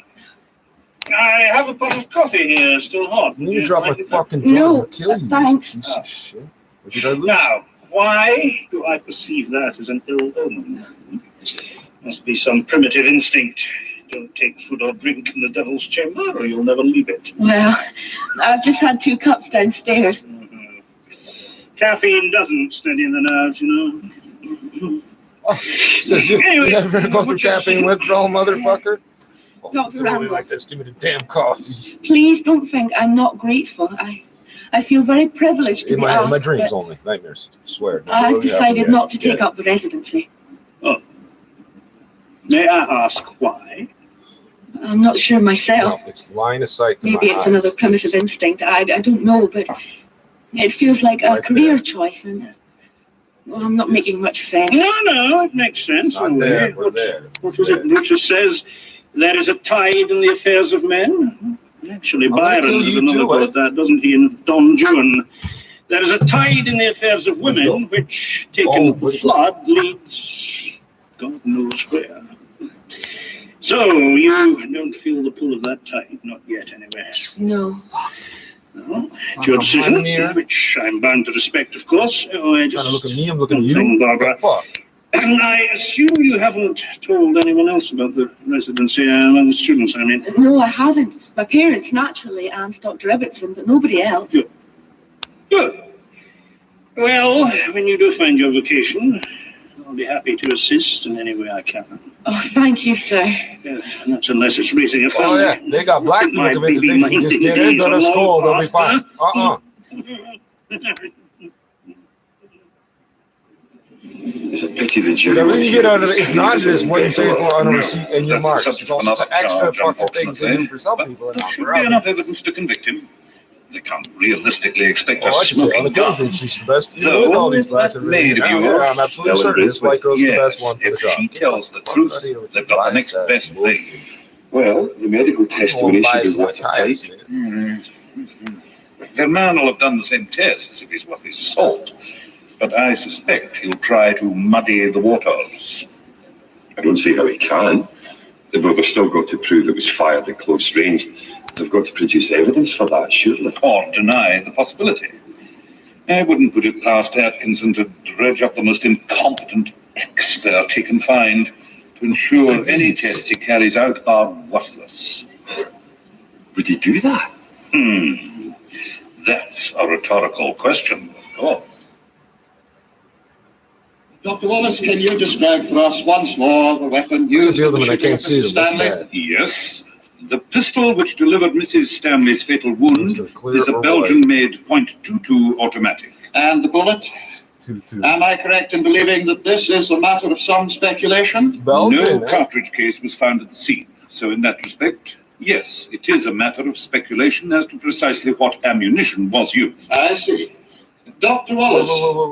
I have a pot of coffee here, still hot. You need to drop my fucking joint. I'm No, gonna kill you. thanks. Piece of shit. What did I lose? Now, why do I perceive that as an ill omen? Must be some primitive instinct. Don't take food or drink in the devil's chamber, or you'll never leave it. Well, I've just had 2 cups downstairs. Caffeine doesn't steady the nerves, you know. Oh, says you. Anyway, You ever go through caffeine withdrawal, motherfucker? Oh, Dr. it's only Randall. like this. Give me the damn coffee. Please don't think I'm not grateful. I feel very privileged to In be my asked, dreams but only. Nightmares. I swear. I've decided not to take up the residency. May I ask why? I'm not sure myself. No, it's line of sight to Maybe my it's eyes. another primitive instinct. I don't know, but It feels like a career choice, and well, I'm not making much sense. No, it makes sense. Not there, we're there. What was it Brutus says? There is a tide in the affairs of men. Actually, Byron has another quote that, doesn't he, in Don Juan? There is a tide in the affairs of women, which, taken at the flood, leads God knows where. So, you don't feel the pull of that tide, not yet, anyway. No. No, it's your decision, which I'm bound to respect, of course. Oh, I just look at me, I'm looking at you. Barbara. And I assume you haven't told anyone else about the residency, the students, I mean. No, I haven't. My parents, naturally, and Dr. Ibbotson, but nobody else. Good. Well, when you do find your vocation, I'll be happy to assist in any way I can. Oh, thank you, sir. Not unless it's raising a family. Oh, yeah, they got Blacc people convinced if they just get into the school, they'll be fine. It's a pity the jury. Everything you get out of it is not just what you pay for on a receipt and your marks. It's also some extra fucking things they do for some people and There not should for be enough others. evidence to convict him. They can't realistically expect Oh, a I should say, on the smoking gun. chemistry, she's the best. You know, all these Blaccs are really Maid of now. yours, Yeah, I'm absolutely certain this white girl's the best one for the if job. she tells the truth, they've got the next best thing. Well, the medical testimony should be watertight. The man will have done the same tests if he's worth his salt. But I suspect he'll try to muddy the waters. I don't see how he can. They've still got to prove it was fired at close range. They've got to produce evidence for that, surely. Or deny the possibility. I wouldn't put it past Atkinson to dredge up the most incompetent expert he can find to ensure any tests he carries out are worthless. Would he do that? That's a rhetorical question, of course. Dr. Wallace, can you describe for us once more the weapon used in the shooting of Mrs. Stanley? Yes. The pistol which delivered Mrs. Stanley's fatal wound is a Belgian-made .22 automatic. And the bullet? Am I correct in believing that this is a matter of some speculation? No cartridge case was found at the scene, so in that respect, yes, it is a matter of speculation as to precisely what ammunition was used. I see. Dr. Wallace,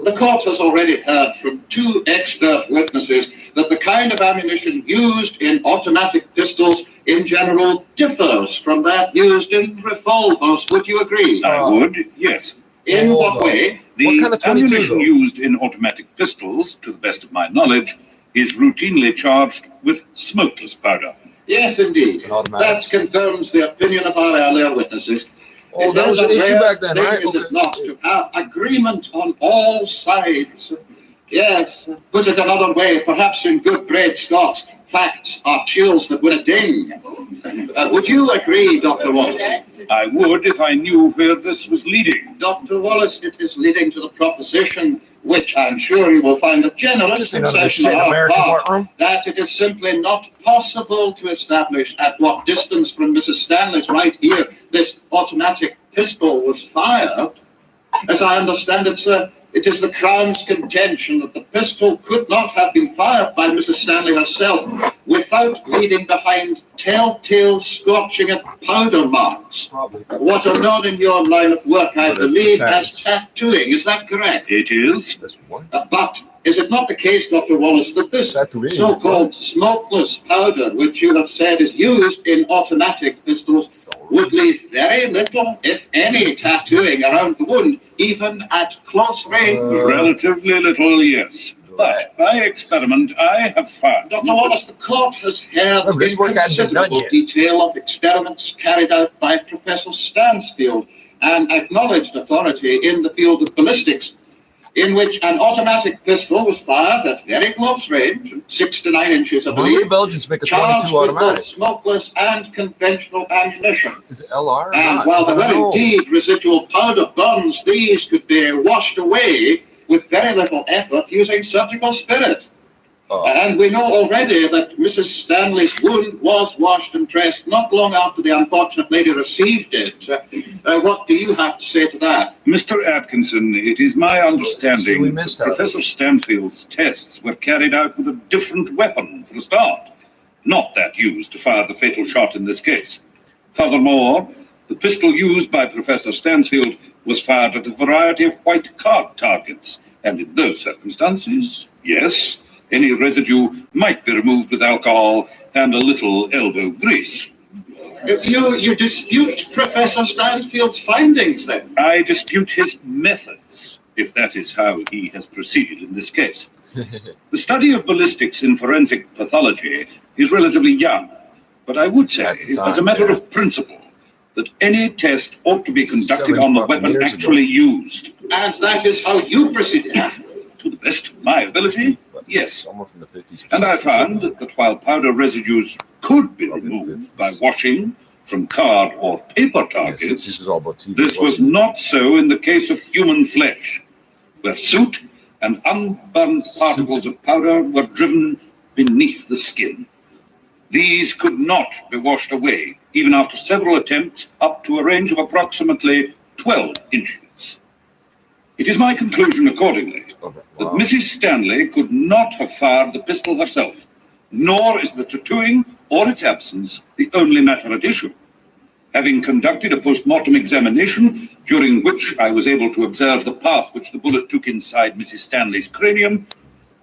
the court has already heard from two expert witnesses that the kind of ammunition used in automatic pistols in general differs from that used in revolvers. Would you agree? I would, yes. In what way? The ammunition used in automatic pistols, to the best of my knowledge, is routinely charged with smokeless powder. Yes, indeed. That confirms the opinion of our earlier witnesses. Oh, that was an issue back then, right? Is it not to have agreement on all sides? Yes, put it another way, perhaps in good great Scots, facts are chills that win a ding. Would you agree, Dr. Wallace? I would if I knew where this was leading. Dr. Wallace, it is leading to the proposition, which I'm sure you will find a generous concession on our part, that it is simply not possible to establish at what distance from Mrs. Stanley's right ear this automatic pistol was fired. As I understand it, sir, it is the Crown's contention that the pistol could not have been fired by Mrs. Stanley herself without leaving behind telltale scorching and powder marks. What are known in your line of work, I believe, as tattooing. Is that correct? It is. But is it not the case, Dr. Wallace, that this so-called smokeless powder, which you have said is used in automatic pistols, would leave very little, if any, tattooing around the wound, even at close range? Relatively little, yes. But by experiment, I have found... Dr. Wallace, the court has heard in considerable detail of experiments carried out by Professor Stansfield, an acknowledged authority in the field of ballistics, in which an automatic pistol was fired at very close range, 6 to 9 inches, I believe, the Belgians make a 22 charged with automatic. both smokeless and conventional ammunition. Is it LR or And not? while there I don't were know. indeed residual powder burns, these could be washed away with very little effort using surgical spirit. And we know already that Mrs. Stanley's wound was washed and dressed not long after the unfortunate lady received it. What do you have to say to that? Mr. Atkinson, it is my understanding that Professor Stanfield's tests were carried out with a different weapon for a start, not that used to fire the fatal shot in this case. Furthermore, the pistol used by Professor Stansfield was fired at a variety of white card targets, and in those circumstances, yes, any residue might be removed with alcohol and a little elbow grease. You dispute Professor Stanfield's findings, then? I dispute his methods, if that is how he has proceeded in this case. The study of ballistics in forensic pathology is relatively young, but I would say, as a matter of principle, that any test ought to be conducted on the weapon actually used. And that is how you proceeded? To the best of my ability, yes. And I found that while powder residues could be removed by washing from card or paper targets, this was not so in the case of human flesh, where soot and unburned particles of powder were driven beneath the skin. These could not be washed away, even after several attempts up to a range of approximately 12 inches. It is my conclusion, accordingly, that Mrs. Stanley could not have fired the pistol herself, nor is the tattooing or its absence the only matter at issue. Having conducted a post-mortem examination, during which I was able to observe the path which the bullet took inside Mrs. Stanley's cranium,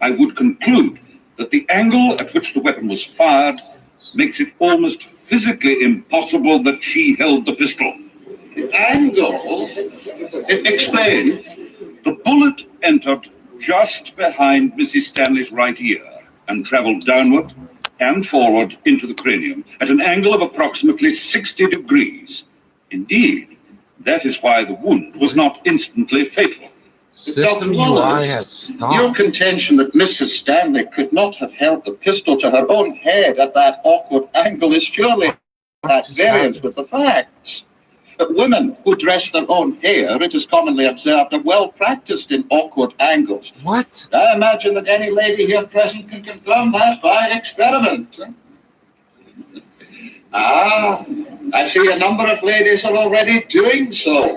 I would conclude that the angle at which the weapon was fired makes it almost physically impossible that she held the pistol. The angle? Explain. The bullet entered just behind Mrs. Stanley's right ear and traveled downward and forward into the cranium at an angle of approximately 60 degrees. Indeed, that is why the wound was not instantly fatal. System UI has stopped. Your contention that Mrs. Stanley could not have held the pistol to her own head at that awkward angle is surely at variance with the facts. Women who dress their own hair, it is commonly observed, are well practiced in awkward angles. What? I imagine that any lady here present can confirm that by experiment. I see a number of ladies are already doing so.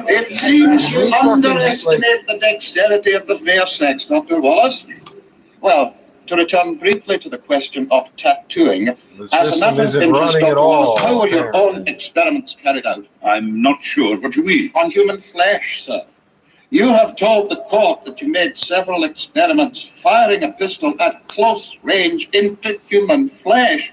It seems you underestimate the dexterity of the fair sex, Dr. Wallace. Well, to return briefly to the question of tattooing, as a matter of interest, Dr. Wallace, how were your own experiments carried out? I'm not sure what you mean. On human flesh, sir. You have told the court that you made several experiments firing a pistol at close range into human flesh.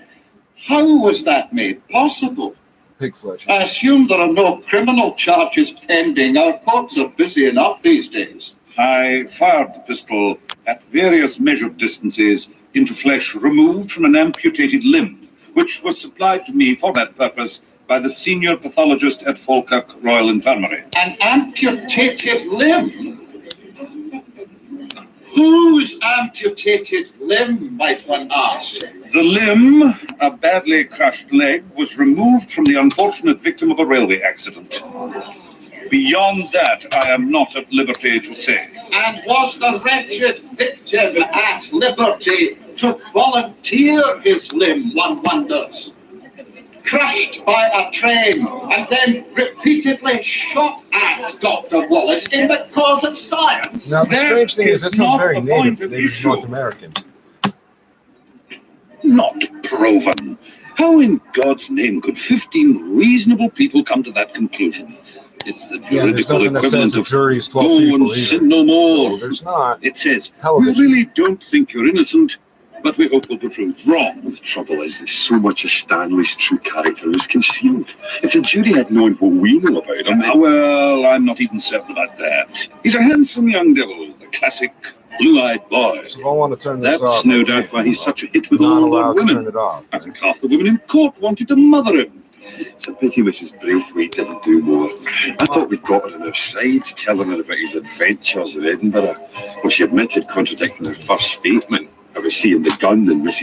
How was that made possible? Pig flesh. I assume there are no criminal charges pending. Our courts are busy enough these days. I fired the pistol at various measured distances into flesh removed from an amputated limb, which was supplied to me for that purpose by the senior pathologist at Falkirk Royal Infirmary. An amputated limb? Whose amputated limb, might one ask? The limb, a badly crushed leg, was removed from the unfortunate victim of a railway accident. Beyond that, I am not at liberty to say. And was the wretched victim at liberty to volunteer his limb, one wonders? Crushed by a train and then repeatedly shot at, Dr. Wallace, in the cause of science. Now, the strange thing is, this sounds very native North American. Not proven. How in God's name could 15 reasonable people come to that conclusion? It's the juridical equivalent of jury is 12 go people and sin no more. No, there's not. It says, Television. we really don't think you're innocent, but we hope we'll be proved wrong. The trouble is that so much of Stanley's true character was concealed. If the jury had known what we know about him... Well, I'm not even certain about that. He's a handsome young devil, the classic blue-eyed boy. So if I want to turn this That's off, no doubt why he's such a hit with not all the allowed to women. turn it off. I think half the women in court wanted to mother him. It's a pity Mrs. Braithwaite didn't do more. I thought we'd got her on our side, telling her about his adventures in Edinburgh. Well, she admitted contradicting her first statement. I was seeing the gun in Mrs.